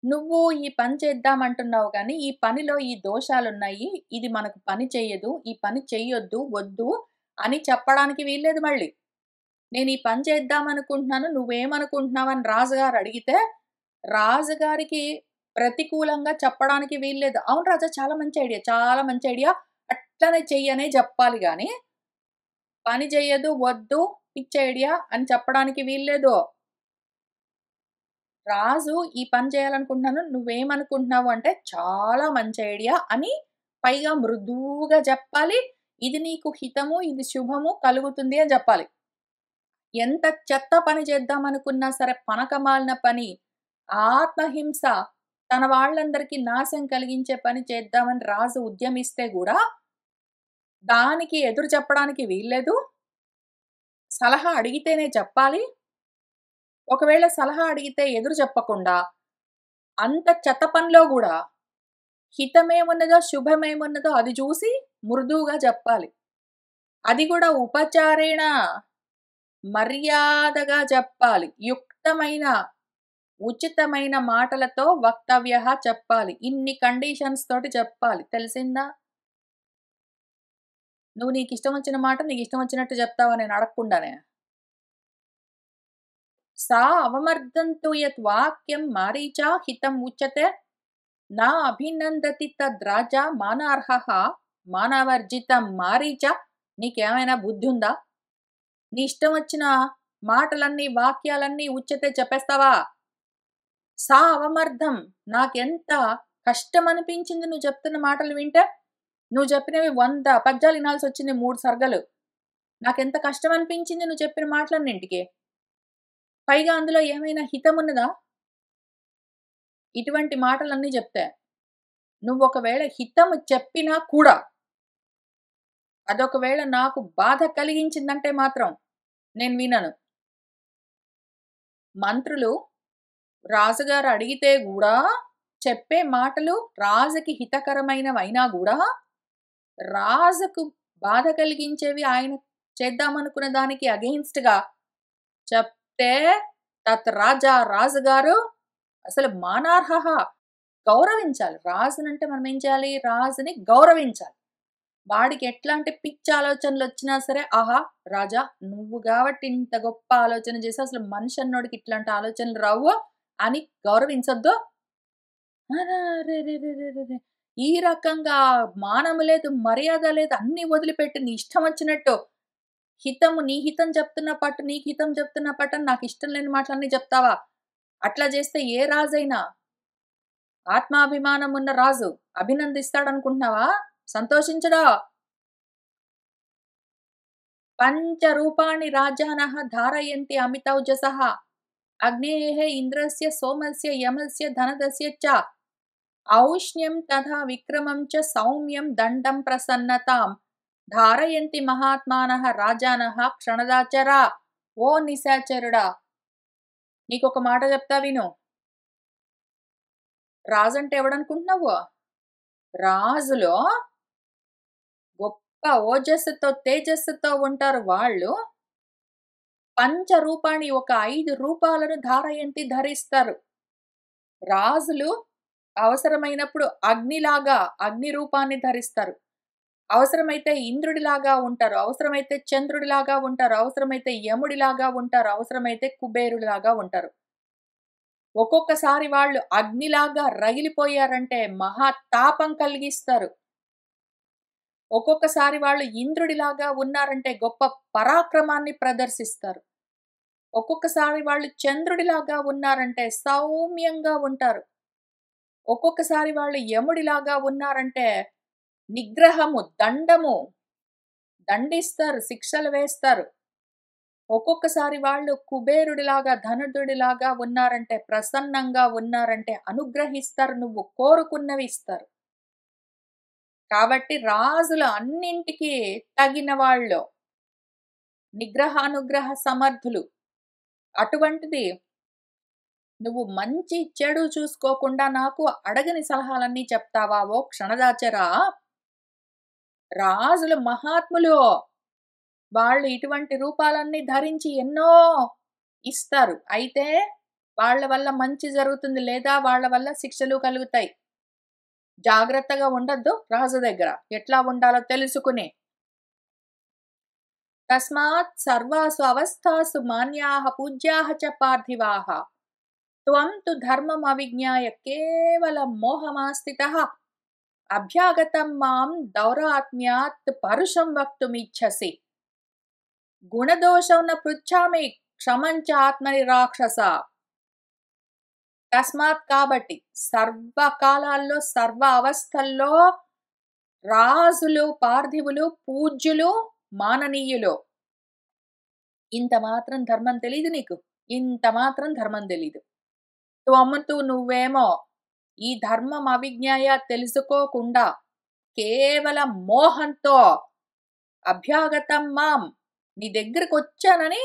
నువ్వు ఈ పని చేద్దామంటున్నావు గానీ, ఈ పనిలో ఈ దోషాలున్నాయి. ఇది మనకు పని చెయ్యదు. ఈ పని చెయ్యొద్దు, వద్దు అని చెప్పడానికి వీల్లేదు మళ్ళీ. నేను ఈ పని చేద్దామనుకుంటున్నాను. నువ్వేమనుకుంటున్నావని రాజుగారు అడిగితే, రాజుగారికి ప్రతికూలంగా చెప్పడానికి వీల్లేదు. అవును రాజా చాలా మంచి ఐడియా, చాలా మంచి ఐడియా. అట్లనే చెయ్యి అనే జెప్పాలి గానీ, పని చెయ్యదు, వద్దు, పిచ్చి ఐడియా అని చెప్పడానికి వీల్లేదు. రాజు ఈ పని చేయాలనుకుంటున్నాను. నువ్వేమనుకుంటున్నావు అంటే, చాలా మంచి ఐడియా అని పైగా మృదువుగా జెప్పాలి. ఇది నీకు హితము, ఇది శుభము కలుగుతుంది అని జెప్పాలి. ఎంత చెత్త పని చేద్దామనుకున్నా సరే, పనకమాలిన పని, ఆత్మహింస, తన వాళ్ళందరికీ నాశం కలిగించే పని చేద్దామని రాజు ఉద్యమిస్తే గూడా, దానికి ఎదురు చెప్పడానికి వీల్లేదు. సలహా అడిగితేనే చెప్పాలి. ఒకవేళ సలహా అడిగితే ఎదురు చెప్పకుండా, అంత చెత్త పనిలో గూడా హితమేమున్నదో, శుభమేమున్నదో అది జూసి మృదువుగా జెప్పాలి. అది గూడా ఉపచారేణ మర్యాదగా జెప్పాలి. యుక్తమైన, ఉచితమైన మాటలతో వక్తవ్యః చెప్పాలి. ఇన్ని కండిషన్స్ తోటి చెప్పాలి. తెలిసిందా? నువ్వు నీకిష్టం వచ్చిన మాట నీకిష్టం వచ్చినట్టు జెప్తావా నేనడగకుండానే? సా అవమర్దంతు యత్ వాక్యం మారీచా హితం ఉచ్యతే నా అభినందతి తద్రాజా మానార్హః మానవర్జితం మారీచ. నీకేమైనా బుద్ధుందా? నీ ఇష్టం వచ్చిన మాటలన్నీ, వాక్యాలన్నీ ఉచ్యతే చెప్పేస్తావా? సా అవమర్ధం. నాకెంత కష్టమనిపించింది నువ్వు చెప్తున్న మాటలు వింటే. నువ్వు చెప్పినవి 100 పద్యాలు ఇనాల్సొచ్చింది 3 సర్గలు. నాకెంత కష్టమనిపించింది నువ్వు చెప్పిన మాటలన్నింటికి. పైగా అందులో ఏమైనా హితమున్నదా? ఇటువంటి మాటలన్నీ జెప్తే. నువ్వొకవేళ హితము చెప్పినా కూడా, అదొకవేళ నాకు బాధ కలిగించిందంటే మాత్రం నేను వినను. మంత్రులు రాజుగారు అడిగితే గూడా, చెప్పే మాటలు రాజుకి హితకరమైనవైనా గూడా, రాజుకు బాధ కలిగించేవి ఆయన చేద్దామనుకున్న దానికి అగెయిన్స్ట్‌గా చెప్తే, తత్ రాజా రాజుగారు అసలు మానార్హః గౌరవించాలి. రాజునంటే మనం ఏం చేయాలి? రాజుని గౌరవించాలి. వాడికి ఎట్లాంటి పిచ్చి ఆలోచనలొచ్చినా సరే, ఆహా! రాజా నువ్వు గాబట్టి ఇంత గొప్ప ఆలోచన చేసావు. అసలు మనిషి అన్నోడికి ఇట్లాంటి ఆలోచనలు రావు అని గౌరవించొద్దు. అరెరెరెరెరెరె! ఈ రకంగా మానము లేదు, మర్యాద లేదు, అన్నీ వదిలిపెట్టి నీ ఇష్టం వచ్చినట్టు హితము నీ హితం చెప్తున్న పట్టు, నీకు హితం చెప్తున్న పట్టని నాకిష్టం లేని మాటలన్నీ చెప్తావా? అట్లా చేస్తే ఏ రాజైనా, ఆత్మాభిమానం ఉన్న రాజు అభినందిస్తాడనుకుంటున్నావా? సంతోషించడా? పంచరూపాణి రాజానః ధారయంతి అమితౌజసః అగ్నేః ఇంద్రస్య సోమస్య యమస్య ధనదస్య చ ఔష్ణ్యం తథా విక్రమం చ సౌమ్యం దండం ప్రసన్నతాం ధారయంతి మహాత్మానః రాజానః క్షణదాచరా. ఓ నిశాచరుడా! నీకొక మాట చెప్తా విను. రాజంటే ఎవడనుకుంటున్నావు? రాజులో గొప్ప ఓజస్సుతో, తేజస్సుతో ఉంటారు వాళ్ళు. పంచరూపాణి ఒక 5 రూపాలను ధారయంతి ధరిస్తారు. రాజులు అవసరమైనప్పుడు అగ్నిలాగా అగ్ని రూపాన్ని ధరిస్తారు. అవసరమైతే ఇంద్రుడిలాగా ఉంటారు. అవసరమైతే చంద్రుడిలాగా ఉంటారు. అవసరమైతే యముడిలాగా ఉంటారు. అవసరమైతే కుబేరుడిలాగా ఉంటారు. ఒక్కొక్కసారి వాళ్ళు అగ్నిలాగా రగిలిపోయారంటే మహా తాపం కలిగిస్తారు. ఒక్కొక్కసారి వాళ్ళు ఇంద్రుడిలాగా ఉన్నారంటే గొప్ప పరాక్రమాన్ని ప్రదర్శిస్తారు. ఒక్కొక్కసారి వాళ్ళు చంద్రుడిలాగా ఉన్నారంటే సౌమ్యంగా ఉంటారు. ఒక్కొక్కసారి వాళ్ళు యముడిలాగా ఉన్నారంటే నిగ్రహము, దండిస్తారు, శిక్షలు వేస్తారు. ఒక్కొక్కసారి వాళ్ళు కుబేరుడిలాగా, ధనుడుడిలాగా ఉన్నారంటే, ప్రసన్నంగా ఉన్నారంటే అనుగ్రహిస్తారు. నువ్వు కోరుకున్నవి ఇస్తారు. కాబట్టి రాజులు అన్నింటికి తగిన వాళ్ళు. నిగ్రహానుగ్రహ సమర్థులు. అటువంటిది నువ్వు మంచి, చెడు చూసుకోకుండా నాకు అడగని సలహాలన్నీ చెప్తావా ఓ క్షణదాచరా? రాజులు మహాత్ములు. వాళ్ళు ఇటువంటి రూపాలన్నీ ధరించి ఎన్నో ఇస్తారు. అయితే వాళ్ళ వల్ల మంచి జరుగుతుంది లేదా వాళ్ళ వల్ల శిక్షలు కలుగుతాయి. జాగ్రత్తగా ఉండొద్దు రాజు దగ్గర. ఎట్లా ఉండాలో తెలుసుకుని. తస్మాత్ సర్వాసు అవస్థాసు మాన్యాః పూజ్యాః చ పార్థివాః. త్వం తు ధర్మమవిజ్ఞాయ కేవలం మోహమాస్థితః అభ్యాగతం మాం దౌరాత్మ్యాత్ పరుషం వక్తుమిచ్ఛసి. గుణదోషం న పృచ్ఛామి క్షమం చ ఆత్మని రాక్షస. తస్మాత్ కాబట్టి సర్వకాలాల్లో సర్వ అవస్థల్లో రాజులు, పార్థివులు, పూజ్యులు, మాననీయులు. ఇంత మాత్రం ధర్మం తెలీదు నీకు? ఇంత మాత్రం ధర్మం తెలీదు. త్వముతు నువ్వేమో ఈ ధర్మం అవిజ్ఞాయ తెలుసుకోకుండా కేవలం మోహంతో అభ్యాగతం మాం నీ దగ్గరకు వచ్చానని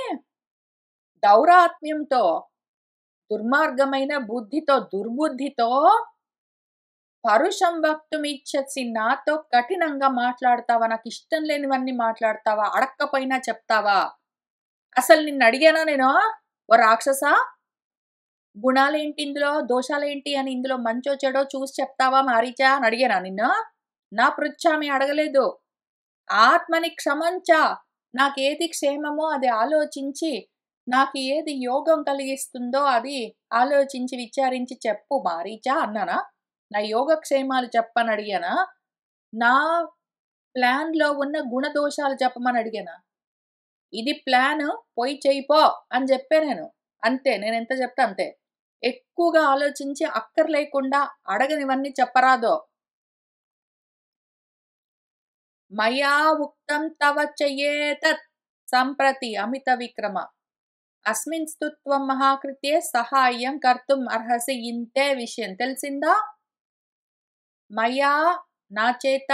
దౌరాత్మ్యంతో దుర్మార్గమైన బుద్ధితో, దుర్బుద్ధితో పరుషం వక్తుమిచ్చసి నాతో కఠినంగా మాట్లాడతావా? నాకు ఇష్టం లేనివన్నీ మాట్లాడతావా? అడక్కపోయినా చెప్తావా? అసలు నిన్ను అడిగానా నేను? ఓ రాక్షసా, గుణాలేంటి ఇందులో, దోషాలేంటి అని ఇందులో మంచో చెడో చూసి చెప్తావా మారీచా అని అడిగానా నిన్ను? నా పృచ్ఛామి అడగలేదు. ఆత్మని క్షమంచ, నాకేది క్షేమమో అది ఆలోచించి, నాకు ఏది యోగం కలిగిస్తుందో అది ఆలోచించి విచారించి చెప్పు మారీచా అన్నానా? నా యోగక్షేమాలు చెప్పని అడిగానా? నా ప్లాన్‌లో ఉన్న గుణదోషాలు చెప్పమని అడిగానా? ఇది ప్లాను, పోయి చెయ్యిపో అని జెప్పా నేను. అంతే. నేనెంత చెప్తే అంతే. ఎక్కువగా ఆలోచించి అక్కర్లేకుండా అడగనివన్నీ చెప్పరాదో. మయా ఉక్తం తవ చయేతత్ సంప్రతి అమిత విక్రమ. అస్మిన్ స్తు త్వం మహాకృత్యే సహాయం కర్తుం అర్హసి. ఇంతే విషయం తెలిసిందా? మయా నా చేత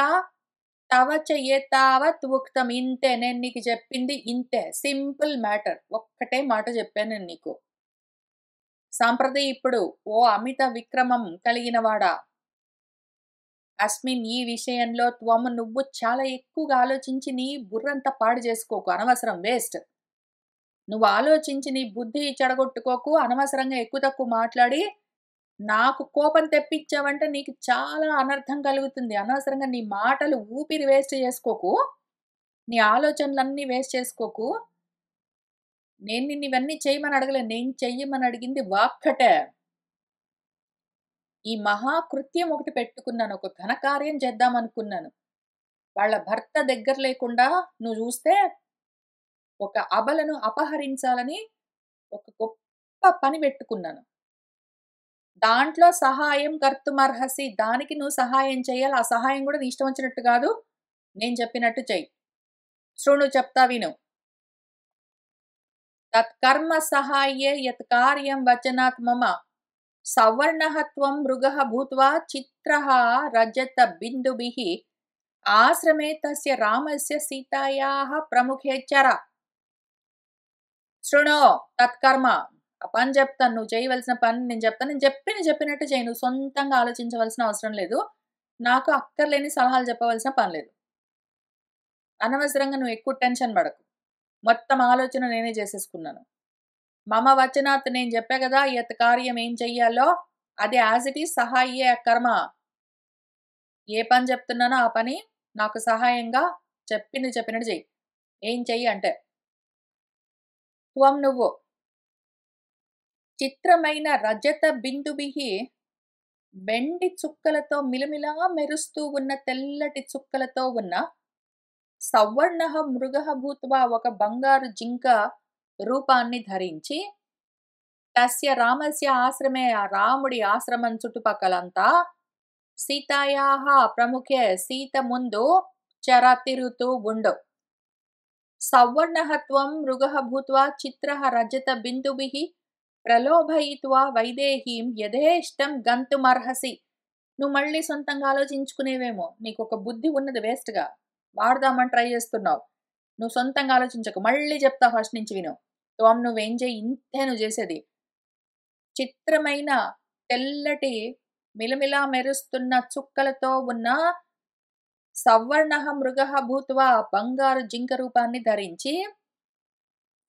తవ చెయ్యేతావత్ ఉక్తం. ఇంతే. నేను నీకు చెప్పింది ఇంతే. Simple matter. ఒక్కటే మాట చెప్పాను నేను నీకు. సాంప్రతి ఇప్పుడు ఓ అమిత విక్రమం కలిగినవాడా, అస్మిన్ ఈ విషయంలో త్వము నువ్వు చాలా ఎక్కువగా ఆలోచించి నీ బుర్రంతా పాడు చేసుకోకు. అనవసరం, వేస్ట్. నువ్వు ఆలోచించి నీ బుద్ధి చెడగొట్టుకోకు. అనవసరంగా ఎక్కువ తక్కువ మాట్లాడి నాకు కోపం తెప్పించావంటే నీకు చాలా అనర్థం కలుగుతుంది. అనవసరంగా నీ మాటలు ఊపిరి వేస్ట్ చేసుకోకు. నీ ఆలోచనలన్నీ వేస్ట్ చేసుకోకు. నేను నిన్ను ఇవన్నీ చేయమని అడగలేదు. నేను చెయ్యమని అడిగింది ఒక్కటే. ఈ మహాకృత్యం ఒకటి పెట్టుకున్నాను. ఒక ఘనకార్యం చేద్దామనుకున్నాను. వాళ్ళ భర్త దగ్గర లేకుండా నువ్వు చూస్తే ఒక అబలను అపహరించాలని ఒక గొప్ప పని పెట్టుకున్నాను. దాంట్లో సహాయం కర్తుమర్హసి. దానికి నువ్వు సహాయం చేయాలి. ఆ సహాయం కూడా నీ ఇష్టం వచ్చినట్టు కాదు. నేను చెప్పినట్టు చెయ్యి. శృణు చెప్తా విను. తత్కర్మ సహాయే యత్ కార్యం వచనాత్ మమ సవర్ణః త్వం మృగః భూత్వా చిత్రః రజత బిందుభిః ఆశ్రమే తస్య రామస్య సీతాయాః ప్రముఖే చర. శృణు తత్కర్మ. ఆ పని చెప్తాను. నువ్వు చేయవలసిన పని నేను చెప్తాను. నేను చెప్పినట్టు చెయ్యి. నువ్వు సొంతంగా ఆలోచించవలసిన అవసరం లేదు. నాకు అక్కర్లేని సలహాలు చెప్పవలసిన పని లేదు. అనవసరంగా నువ్వు ఎక్కువ టెన్షన్ పడకు. మొత్తం ఆలోచన నేనే చేసేసుకున్నాను. మమ వచనాత్ నేను చెప్పా కదా యత్ కార్యం ఏం చెయ్యాలో అది యాజ్ ఇట్ ఈజ్ సహాయే కర్మ. ఏ పని చెప్తున్నానో ఆ పని నాకు సహాయంగా చెప్పినట్టు చెయ్యి. ఏం చెయ్యి అంటే త్వం నువ్వు చిత్రమైన రజత బిందుభిః వెండి చుక్కలతో మిలమిలా మెరుస్తూ ఉన్న తెల్లటి చుక్కలతో ఉన్న సవర్ణః మృగః భూత్వా ఒక బంగారు జింక రూపాన్ని ధరించి తస్య రామస్య ఆశ్రమే ఆ రాముడి ఆశ్రమం చుట్టుపక్కలంతా సీతాయాః ప్రముఖే సీత ముందు తిరుగుతూ ఉండు. సవర్ణః త్వం మృగః భూత్వా చిత్రః రజత బిందుభిః ప్రలోభయిత్వా వైదేహీం యథేష్టం గంతుమర్హసి. నువ్వు మళ్ళీ సొంతంగా ఆలోచించుకునేవేమో. నీకొక బుద్ధి ఉన్నది వేస్ట్‌గా. వాడదామని ట్రై చేస్తున్నావు. నువ్వు సొంతంగా ఆలోచించకు. మళ్ళీ చెప్తా ఫస్ట్ నుంచి విను. త్వం నువ్వేం చెయ్యి ఇంతే నువ్వు చేసేది. చిత్రమైన తెల్లటి మిలమిలా మెరుస్తున్న చుక్కలతో ఉన్న సవర్ణః మృగః భూత్వా బంగారు జింక రూపాన్ని ధరించి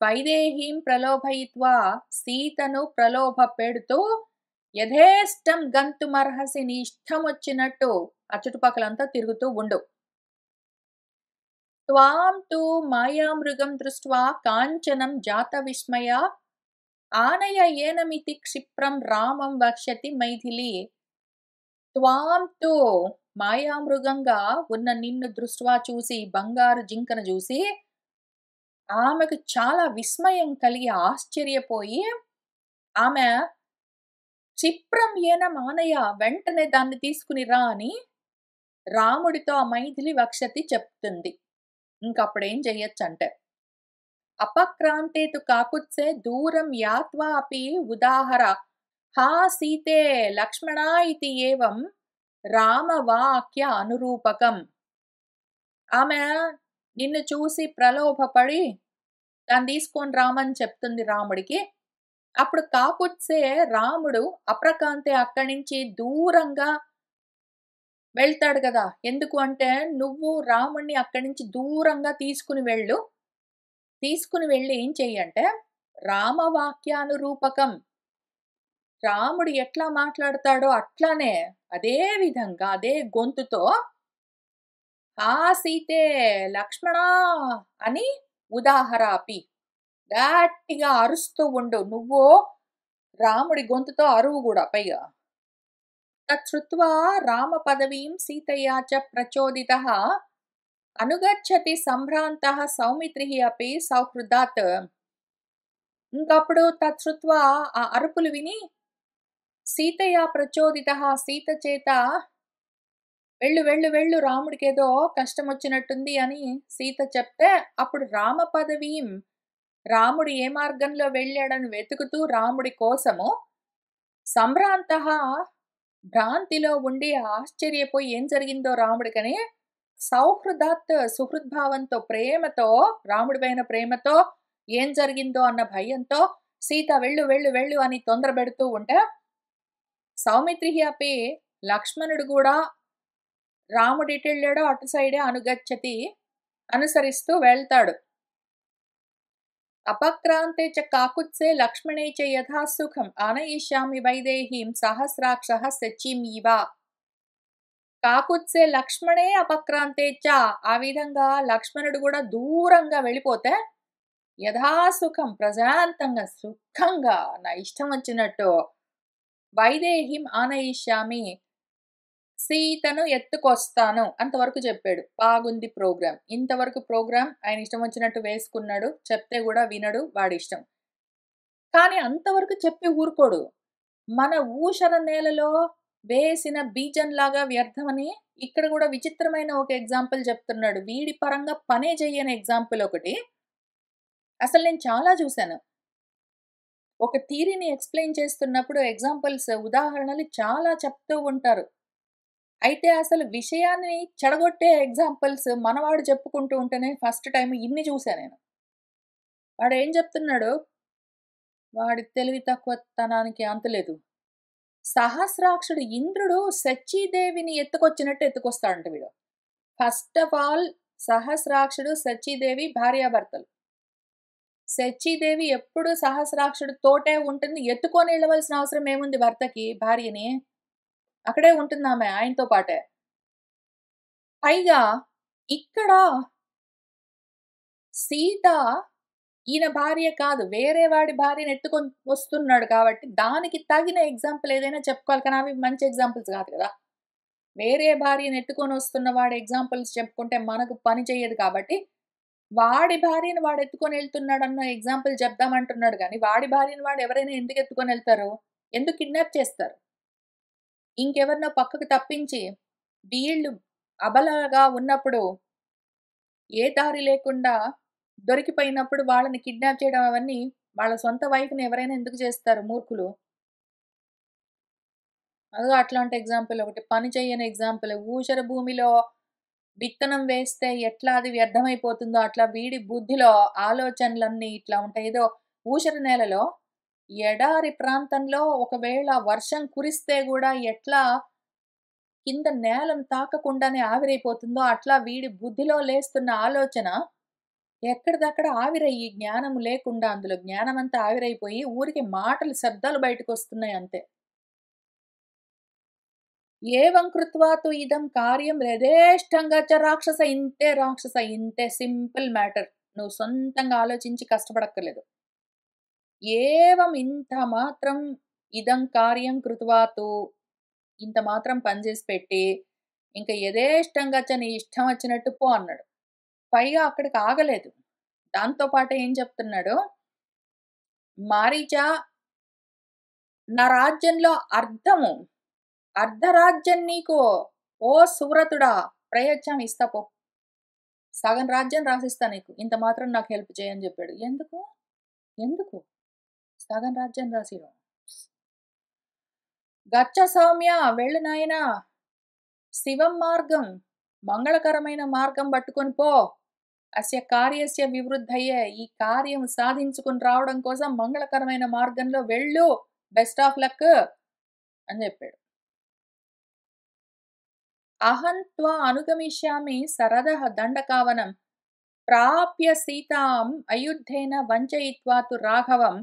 వైదేహీం ప్రలోభయిత్వా సీతను ప్రలోభ పెడుతూ యథేష్టం గంతుమర్హసి నీ ఇష్టం వచ్చినట్టు ఆ చుట్టుపక్కలంతా తిరుగుతూ ఉండు. త్వాం తు మాయామృగం దృష్ట్వా కాంచనం జాత విస్మయ ఆనయ ఏనమితి క్షిప్రం రామం వక్ష్యతి మైథిలి. త్వాం తు మాయామృగంగా ఉన్న నిన్ను దృష్ట్వా చూసి బంగారు జింకను చూసి ఆమెకు చాలా విస్మయం కలిగి ఆశ్చర్యపోయి ఆమె క్షిప్రం ఏన మానయ వెంటనే దాన్ని తీసుకుని రా అని రాముడితో ఆ మైథిలి వక్షతి చెప్తుంది. ఇంకప్పుడేం చెయ్యొచ్చంటే అపక్రాంతే తు కాకుత్సే దూరం యాత్వా అపి ఉదాహర హా సీతే లక్ష్మణా ఇతి ఏవం రామవాక్య అనురూపకం. ఆమె నిన్ను చూసి ప్రలోభపడి దాన్ని తీసుకొని రామని చెప్తుంది రాముడికి. అప్పుడు కాకుత్సే రాముడు అప్రకాంతే అక్కడి నుంచి దూరంగా వెళ్తాడు కదా. ఎందుకు అంటే నువ్వు రాముణ్ణి అక్కడి నుంచి దూరంగా తీసుకుని వెళ్ళు. తీసుకుని వెళ్ళి ఏం చెయ్యంటే రామవాక్యానురూపకం. రాముడు ఎట్లా మాట్లాడతాడో అట్లానే అదే విధంగా అదే గొంతుతో ఆ సీతే లక్ష్మణా అని ఉదాహరాపి గట్టిగా అరుస్తూ ఉండు. నువ్వు రాముడి గొంతుతో అరువు కూడా పైగా. తచ్చుత్వా రామ పదవీం సీతయా చ ప్రచోదితః అనుగచ్చతి సంభ్రాంతః సౌమిత్రిః అపి సౌహృదాత్. ఇంకప్పుడు తచ్చుత్వా ఆ అరుపులు విని సీతయా ప్రచోదితః సీత చేత వెళ్ళు వెళ్ళు వెళ్ళు రాముడికేదో కష్టం వచ్చినట్టుంది అని సీత చెప్తే అప్పుడు రామ పదవీం రాముడు ఏ మార్గంలో వెళ్ళాడని వెతుకుతూ రాముడి కోసము సంభ్రాంతః భ్రాంతిలో ఉండి ఆశ్చర్యపోయి ఏం జరిగిందో రాముడికని సౌహృదాత్ సుహృద్భావంతో ప్రేమతో రాముడి పైన ప్రేమతో ఏం జరిగిందో అన్న భయంతో సీత వెళ్ళు వెళ్ళు వెళ్ళు అని తొందర పెడుతూ ఉంటే సౌమిత్రి అపి లక్ష్మణుడు కూడా రాముడు ఎటు వెళ్ళాడో అటు సైడే అనుగచ్చతి అనుసరిస్తూ వెళ్తాడు. అపక్రాంతే చ కాకుత్సే లక్ష్మణే చ యథా సుఖం ఆనయిష్యామి వైదేహీం సహస్రాక్షః శచీమివ. కాకుత్సే లక్ష్మణే అపక్రాంతే చ ఆ విధంగా లక్ష్మణుడు కూడా దూరంగా వెళ్ళిపోతే యథాసుఖం ప్రశాంతంగా సుఖంగా నా ఇష్టం వచ్చినట్టు వైదేహీం ఆనయిష్యామి సీతను ఎత్తుకొస్తాను అంతవరకు చెప్పాడు. బాగుంది ప్రోగ్రామ్. ఇంతవరకు ప్రోగ్రామ్ ఆయన ఇష్టం వచ్చినట్టు వేసుకున్నాడు. చెప్తే కూడా వినడు, వాడి ఇష్టం. కానీ అంతవరకు చెప్పి ఊరుకోడు. మన ఊషర నేలలో వేసిన బీజంలాగా వ్యర్థమని ఇక్కడ కూడా విచిత్రమైన ఒక ఎగ్జాంపుల్ చెప్తున్నాడు. వీడి పరంగా పనే చెయ్యని ఎగ్జాంపుల్ ఒకటి. అసలు నేను చాలా చూశాను. ఒక థియరీని ఎక్స్ప్లెయిన్ చేస్తున్నప్పుడు ఎగ్జాంపుల్స్ ఉదాహరణలు చాలా చెప్తూ ఉంటారు. అయితే అసలు విషయాన్ని చెడగొట్టే ఎగ్జాంపుల్స్ మనవాడు చెప్పుకుంటూ ఉంటేనే ఫస్ట్ టైం ఇన్ని చూసా నేను. వాడు ఏం చెప్తున్నాడు, వాడి తెలివి తక్కువతనానికి అంతులేదు. సహస్రాక్షుడు ఇంద్రుడు సచీదేవిని ఎత్తుకొచ్చినట్టు ఎత్తుకొస్తాడంట వీడు. ఫస్ట్ ఆఫ్ ఆల్ సహస్రాక్షుడు సచీదేవి భార్యాభర్తలు. సచీదేవి ఎప్పుడు సహస్రాక్షుడు తోటే ఉంటుంది. ఎత్తుకొని వెళ్ళవలసిన అవసరం ఏముంది భర్తకి భార్యని? అక్కడే ఉంటుంది ఆమె ఆయనతో పాటే. పైగా ఇక్కడ సీత ఈయన భార్య కాదు, వేరే వాడి భార్యను ఎత్తుకొని వస్తున్నాడు కాబట్టి దానికి తగిన ఎగ్జాంపుల్ ఏదైనా చెప్పుకోవాలి. కానీ అవి మంచి ఎగ్జాంపుల్స్ కాదు కదా. వేరే భార్యను ఎత్తుకొని వస్తున్న వాడి ఎగ్జాంపుల్స్ చెప్పుకుంటే మనకు పని చెయ్యదు కాబట్టి, వాడి భార్యను వాడు ఎత్తుకొని ఎళ్తున్నాడన్న ఎగ్జాంపుల్ చెప్దామంటున్నాడు గానీ, వాడి భార్యను వాడు ఎవరైనా ఎందుకు ఎత్తుకొనెళ్తారు? ఎందుకు కిడ్నాప్ చేస్తారు? ఇంకెవరినో పక్కకు తప్పించి, వీళ్ళు అబలగా ఉన్నప్పుడు, ఏ దారి లేకుండా దొరికిపోయినప్పుడు వాళ్ళని కిడ్నాప్ చేయడం అవన్నీ వాళ్ళ సొంత వైఫ్‌ని ఎవరైనా ఎందుకు చేస్తారు మూర్ఖులు? అదో అట్లాంటి ఎగ్జాంపుల్ ఒకటి. పని చెయ్యని ఎగ్జాంపుల్. ఊషర భూమిలో విత్తనం వేస్తే ఎట్లా అది వ్యర్థమైపోతుందో, అట్లా వీడి బుద్ధిలో ఆలోచనలన్నీ ఇట్లా ఉంటాయి. ఏదో ఊషర నేలలో, ఎడారి ప్రాంతంలో ఒకవేళ వర్షం కురిస్తే గూడా ఎట్లా కింద నేలను తాకకుండానే ఆవిరైపోతుందో, అట్లా వీడి బుద్ధిలో లేస్తున్న ఆలోచన ఎక్కడిదక్కడ ఆవిరయ్యి, జ్ఞానం లేకుండా అందులో జ్ఞానమంతా ఆవిరైపోయి, ఊరికే మాటలు, శబ్దాలు బయటకొస్తున్నాయి అంతే. ఏవం కృత్వా తు ఇదం కార్యం యథేష్టంగా చ రాక్షస, ఇంతే రాక్షస, ఇంతే సింపుల్ మ్యాటర్. నువ్వు సొంతంగా ఆలోచించి కష్టపడక్కర్లేదు. ఏవం ఇంత మాత్రం ఇదం కార్యం కృత్వా తు, ఇంత మాత్రం పని చేసి పెట్టి, ఇంక యథేష్టంగా చ నీ ఇష్టం వచ్చినట్టు పో అన్నాడు. పైగా అక్కడికి ఆగలేదు. దాంతో పాటు ఏం చెప్తున్నాడు, మారీచా, నా రాజ్యంలో అర్ధరాజ్యం నీకు, ఓ సువ్రతుడా, ప్రయచ్ఛామి ఇస్తా పో. సగం రాజ్యం రాసిస్తా నీకు. ఇంత మాత్రం నాకు హెల్ప్ చెయ్యి అని చెప్పాడు. ఎందుకు? ఎందుకు? సగం రాజ్యం రాసియడం. గచ్చ సౌమ్య, వెళ్ళు నాయనా. శివం మార్గం, మంగళకరమైన మార్గం పట్టుకొని పో. అస్య కార్యస్య వివృద్ధయే, ఈ కార్యం సాధించుకొని రావడం కోసం మంగళకరమైన మార్గంలో వెళ్ళు. బెస్ట్ ఆఫ్ లక్ అని చెప్పాడు. అహం త్వా అనుగమిష్యామి సరదః దండకావనం ప్రాప్య సీతాం అయుద్ధేన వంచయిత్వా తు రాఘవం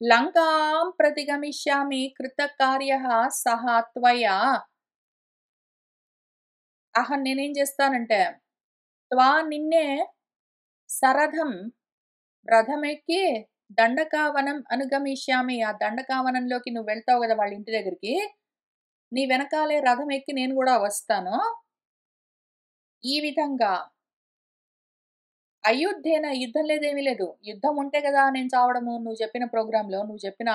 లంకాం ప్రతిగమిష్యామి కృతకార్యః సహ త్వయా. అహం నేనేం చేస్తానంటే, త్వా నిన్నే, సరథం రథమెక్కి, దండకావనం అనుగమిష్యామి, ఆ దండకావనంలోకి నువ్వు వెళ్తావు గదా వాళ్ళ ఇంటి దగ్గరికి, నీ వెనకాలే రథం ఎక్కి నేను గూడా వస్తాను. ఈ విధంగా అయుద్ధేన, యుద్ధం లేదేమీ లేదు. యుద్ధం ఉంటే గదా నేను చావడము. నువ్వు చెప్పిన ప్రోగ్రామ్‌లో నువ్వు చెప్పిన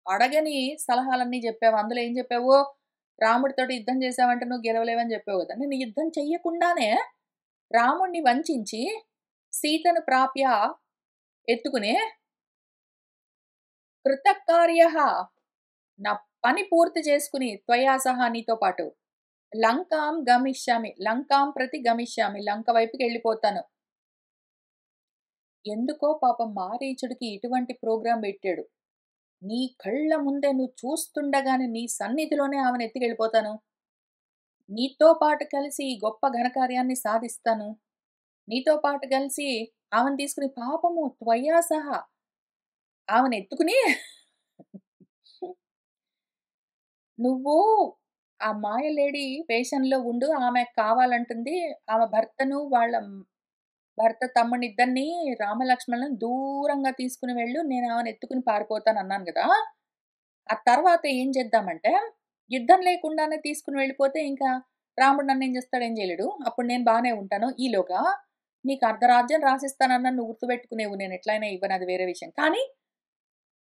అడగని సలహాలన్నీ జెప్పావు. అందులో ఏం జెప్పావు? రాముడితోటి యుద్ధం చేశావంటే నువ్వు గెలవలేవని జెప్పావు గదా! నేను యుద్ధం చెయ్యకుండానే రాముడిని వంచించి సీతను ప్రాప్య ఎత్తుకుని కృతకార్యః, నా పని పూర్తి చేసుకొని త్వయా సహా నీతో పాటు లంకాం గమిష్యామి, లంకాం ప్రతి గమిష్యామి, లంక వైపుకెళ్ళిపోతాను. ఎందుకో పాపం మారీచుడికి ఇటువంటి ప్రోగ్రామ్ బెట్టాడు. నీ కళ్ళ ముందే నువ్వు చూస్తుండగానే నీ సన్నిధిలోనే ఆమెను ఎత్తుకెళ్ళిపోతాను. నీతో పాటు కలిసి ఈ గొప్ప ఘనకార్యాన్ని సాధిస్తాను. నీతో పాటు కలిసి ఆమెను తీసుకొని పాపము త్వయా సహా ఆమెనెత్తుకుని నువ్వు ఆ మాయలేడి వేషంలో ఉండు. ఆమె కావాలంటుంది. ఆమె భర్తను, వాళ్ళ భర్త తమ్ముడినిద్దరిని, రామలక్ష్మణులను దూరంగా తీసుకొని వెళ్ళు. నేను ఆమెను ఎత్తుకొని పారిపోతానన్నాను గదా! ఆ తర్వాత ఏం చేద్దామంటే, యుద్ధం లేకుండానే తీసుకొని వెళ్ళిపోతే ఇంకా రాముడు నన్నేం చేస్తాడు? ఏం చేయలేడు. అప్పుడు నేను బానే ఉంటాను. ఈలోగా నీకు అర్ధరాజ్యం రాసిస్తానన్నాను. నువ్వు గుర్తుపెట్టుకునేవు. నేను ఎట్లైనా ఇవ్వను, అది వేరే విషయం. కానీ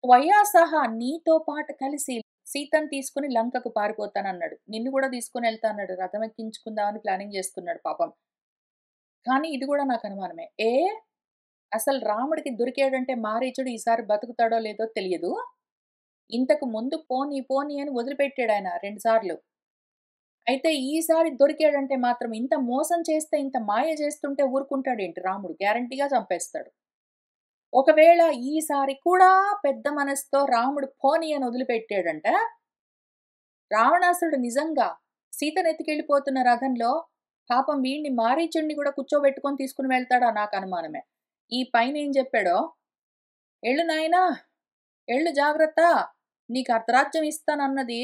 త్వయా సహా నీతో పాటు కలిసి సీతను తీసుకొని లంకకు పారిపోతానన్నాడు. నిన్ను గూడా తీసుకొనెళ్తా అన్నాడు. రథం ఎక్కించుకుందామని ప్లానింగ్ చేస్తున్నాడు పాపం. కానీ ఇది గూడా నాకు అనుమానమే. అసలు రాముడికి దొరికాడంటే మారీచుడు ఈసారి బతుకుతాడో లేదో తెలియదు. ఇంతకు ముందు పోనీ, పోనీ అని వదిలిపెట్టాడాయన 2 సార్లు. అయితే ఈసారి దొరికాడంటే మాత్రం ఇంత మోసం చేస్తే, ఇంత మాయ చేస్తుంటే ఊరుకుంటాడేంటి రాముడు? గ్యారంటీగా చంపేస్తాడు. ఒకవేళ ఈసారి కూడా పెద్ద మనసుతో రాముడు పోనీ అని వదిలిపెట్టాడంటే, రావణాసురుడు నిజంగా సీతనెత్తుకెళ్ళిపోతున్న రథంలో పాపం వీడిని మారీచుడిని కూడా కూర్చోబెట్టుకొని తీసుకొని వెళ్తాడా నాకు అనుమానమే. ఈ పైనేం చెప్పాడో, "ఎళ్ళు నాయనా, ఎళ్ళు జాగ్రత్త. నీకు అర్ధరాజ్యం ఇస్తానన్నది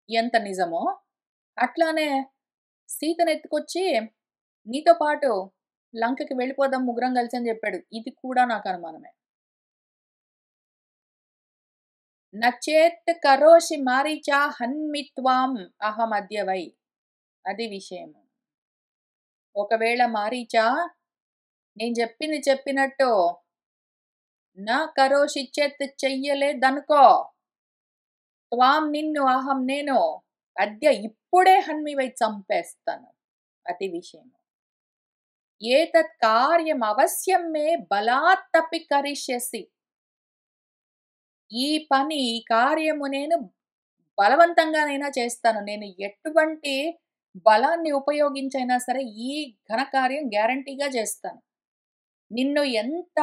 ఎంత నిజమో, అట్లానే సీతనెత్తుకొచ్చి నీతో పాటు లంకకి వెళ్ళిపోదాం ముగ్గురం కలిసి" అని చెప్పాడు. ఇది కూడా నాకు అనుమానమే. నచేత్ కరోషి మారీచా హన్మిత్వాం అహమద్య వై. అది విషయము. ఒకవేళ మారీచా నేను చెప్పింది చెప్పినట్టు నా కరోషి చేత్ చెయ్యలేదనుకో, త్వాం నిన్ను అహం నేను అద్య ఇప్పుడే హన్మివై చంపేస్తాను. అది విషయము. ఏతత్ కార్యం అవశ్యం మే బలాత్తపి కరిష్యసి. ఈ పని ఈ కార్యము నేను బలవంతంగానైనా చేస్తాను. నేను ఎటువంటి బలాన్ని ఉపయోగించైనా సరే ఈ ఘనకార్యం గ్యారంటీగా చేస్తాను. నిన్ను ఎంత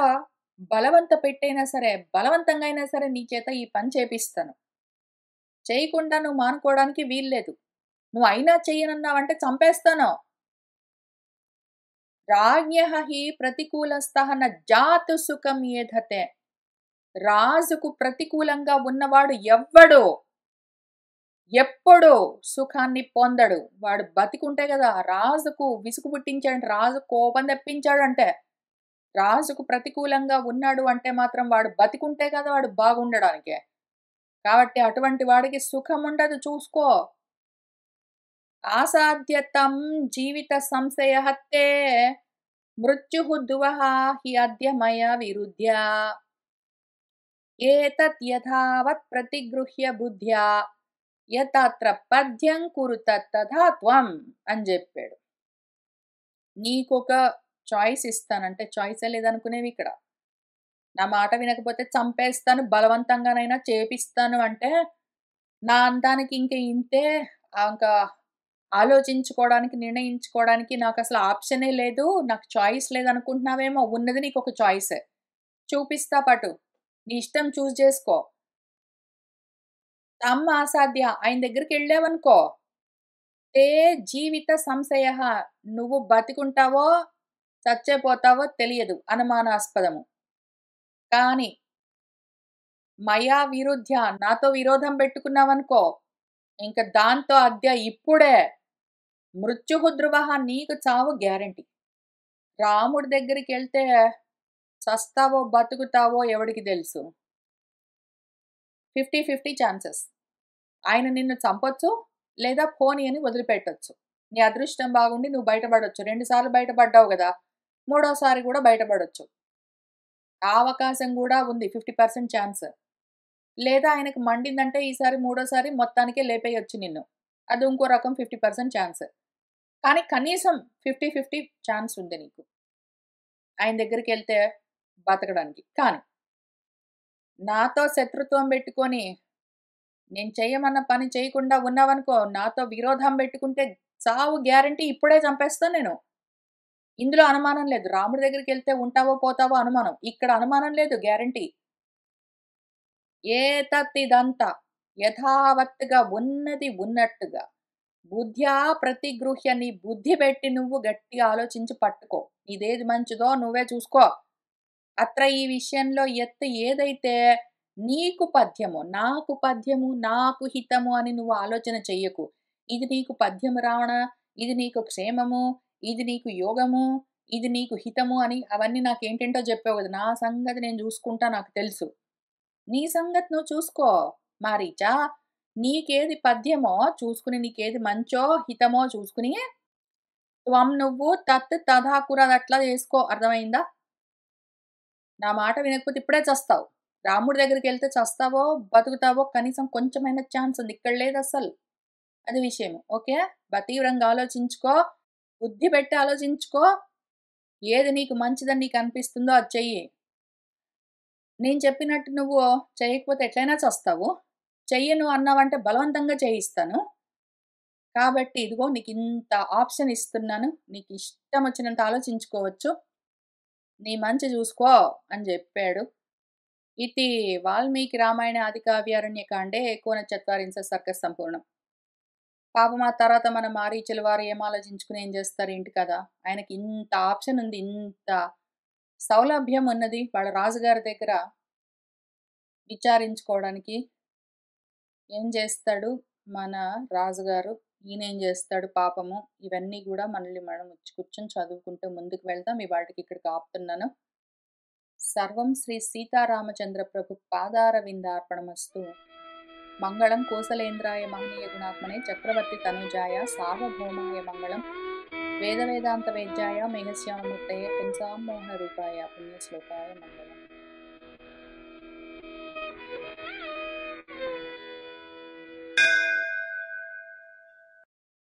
బలవంత పెట్టైనా సరే, బలవంతంగా అయినా సరే నీ చేత ఈ పని చేపిస్తాను. చేయకుండా నువ్వు మానుకోవడానికి వీల్లేదు. నువ్వు అయినా చెయ్యనన్నావంటే చంపేస్తాను. రాజ్ఞః హి ప్రతికూలస్థః న జాతు సుఖం ఏధతే. రాజుకు ప్రతికూలంగా ఉన్నవాడు ఎవ్వడు ఎప్పుడు సుఖాన్ని పొందడు. వాడు బతికుంటే కదా, రాజుకు విసుగు పుట్టించాడు, రాజు కోపం తెప్పించాడంటే, రాజుకు ప్రతికూలంగా ఉన్నాడు అంటే మాత్రం వాడు బతికుంటే కదా వాడు బాగుండడానికి. కాబట్టి అటువంటి వాడికి సుఖం ఉండదు, చూసుకో. ఆసాధ్యతం జీవిత సంశయ హత్తే మృత్యు దువహ హి అద్య మయ విరుధ్య. ఏతత్ యథావత్ ప్రతిగృహ్య బుద్ధ్యా యతత్ర పద్యం కురుత తథా త్వం అని చెప్పాడు. నీకొక చాయిస్ ఇస్తానంటే, చాయిసే లేదనుకునేవి ఇక్కడ. నా మాట వినకపోతే చంపేస్తాను, బలవంతంగానైనా చేపిస్తాను అంటే, నా అందానికి ఇంక ఇంతే. ఇంకా ఆలోచించుకోవడానికి, నిర్ణయించుకోవడానికి నాకు అసలు ఆప్షనే లేదు, నాకు చాయిస్ లేదనుకుంటున్నావేమో. ఉన్నది నీకు ఒక చాయిసే. చూపిస్తా పటు, నీ ఇష్టం చూస్ చేసుకో. తమ్ అసాధ్య, ఆయన దగ్గరికి వెళ్ళావనుకో, తే జీవిత సంశయ, నువ్వు బతికుంటావో చచ్చిపోతావో తెలియదు, అనుమానాస్పదము. కానీ మయా విరుధ్య, నాతో విరోధం పెట్టుకున్నావనుకో, ఇంక దాంతో అద్య ఇప్పుడే మృత్యు ధ్రువ, నీకు చావు గ్యారంటీ. రాముడి దగ్గరికి వెళ్తే చస్తావో బతుకుతావో ఎవడికి తెలుసు. 50-50 ఛాన్సెస్. ఆయన నిన్ను చంపొచ్చు, లేదా పోనీ అని వదిలిపెట్టొచ్చు. నీ అదృష్టం బాగుండి నువ్వు బయటపడొచ్చు. 2 సార్లు బయటపడ్డావు కదా, మూడోసారి కూడా బయటపడొచ్చు. ఆ అవకాశం కూడా ఉంది, 50% ఛాన్స్. లేదా ఆయనకు మండిందంటే ఈసారి మూడోసారి మొత్తానికే లేపేయొచ్చు నిన్ను. అది ఇంకో రకం 50% ఛాన్స్. కానీ కనీసం 50-50 ఛాన్స్ ఉంది నీకు ఆయన దగ్గరికి వెళ్తే బతకడానికి. కానీ నాతో శత్రుత్వం పెట్టుకొని నేను చెయ్యమన్న పని చేయకుండా ఉన్నావనుకో, నాతో విరోధం పెట్టుకుంటే చావు గ్యారంటీ, ఇప్పుడే చంపేస్తాను నేను. ఇందులో అనుమానం లేదు. రాముడి దగ్గరికి వెళ్తే ఉంటావో పోతావో అనుమానం, ఇక్కడ అనుమానం లేదు, గ్యారంటీ. ఏతత్ ఇదంతా యథావత్తుగా ఉన్నది ఉన్నట్టుగా బుద్ధ్యా ప్రతిగృహ్య, నీ బుద్ధి పెట్టి నువ్వు గట్టిగా ఆలోచించి పట్టుకో. ఇదేది మంచిదో నువ్వే చూసుకో. అత్ర ఈ విషయంలో ఎత్తు ఏదైతే నీకు పద్యము, నాకు పద్యము, నాకు హితము అని నువ్వు ఆలోచన చెయ్యకు. ఇది నీకు పద్యము రావణ, ఇది నీకు క్షేమము, ఇది నీకు యోగము, ఇది నీకు హితము అని అవన్నీ నాకేంటేంటో చెప్పావు కదా. నా సంగతి నేను చూసుకుంటా, నాకు తెలుసు. నీ సంగతి నువ్వు చూసుకో మారీచా. నీకేది పద్యమో చూసుకుని, నీకేది మంచో హితమో చూసుకుని త్వం నువ్వు తత్ తథాకుర అట్లా చేసుకో. అర్థమైందా? నా మాట వినకపోతే ఇప్పుడే చస్తావు. రాముడి దగ్గరికి వెళ్తే చస్తావో బతుకుతావో కనీసం కొంచెమైనా ఛాన్స్ ఉంది, ఇక్కడ లేదు అస్సలు. అది విషయం. ఓకే, తీవ్రంగా ఆలోచించుకో, బుద్ధి పెట్టి ఆలోచించుకో. ఏది నీకు మంచిదని నీకు అనిపిస్తుందో అది చెయ్యి. నేను చెప్పినట్టు నువ్వు చేయకపోతే ఎట్లయినా చస్తావు. చెయ్యను అన్నావంటే బలవంతంగా చేయిస్తాను. కాబట్టి ఇదిగో నీకు ఇంత ఆప్షన్ ఇస్తున్నాను, నీకు ఇష్టం వచ్చినంత ఆలోచించుకోవచ్చు, నీ మంచి చూసుకో అని చెప్పాడు. ఇది వాల్మీకి రామాయణ ఆదికావ్యారణ్యకాండే 49 సర్గ సంపూర్ణం. పాపం ఆ తర్వాత మన మారీచుల వారు ఏం ఆలోచించుకుని ఏం చేస్తారు ఏంటి కదా. ఆయనకి ఇంత ఆప్షన్ ఉంది, ఇంత సౌలభ్యం ఉన్నది వాళ్ళ రాజుగారి దగ్గర విచారించుకోవడానికి. ఏం చేస్తాడు మన రాజుగారు, ఈయనేం చేస్తాడు పాపము, ఇవన్నీ కూడా మనల్ని మనం వచ్చి కూర్చొని చదువుకుంటూ ముందుకు వెళ్దాం. ఇవాటికి ఇక్కడికి ఆపుతున్నాను. సర్వం శ్రీ సీతారామచంద్ర ప్రభు పాదార విందార్పణమస్తు. మంగళం కోసలేంద్రాయ మహనీయ గుణాత్మనే చక్రవర్తి తనూజాయ సార్వభౌమాయ మంగళం వేద వేదాంత వేద్యాయ మేఘశ్యామమూర్తయే పుంసాం మోహన రూపాయ పుణ్యశ్లోకాయ మంగళం.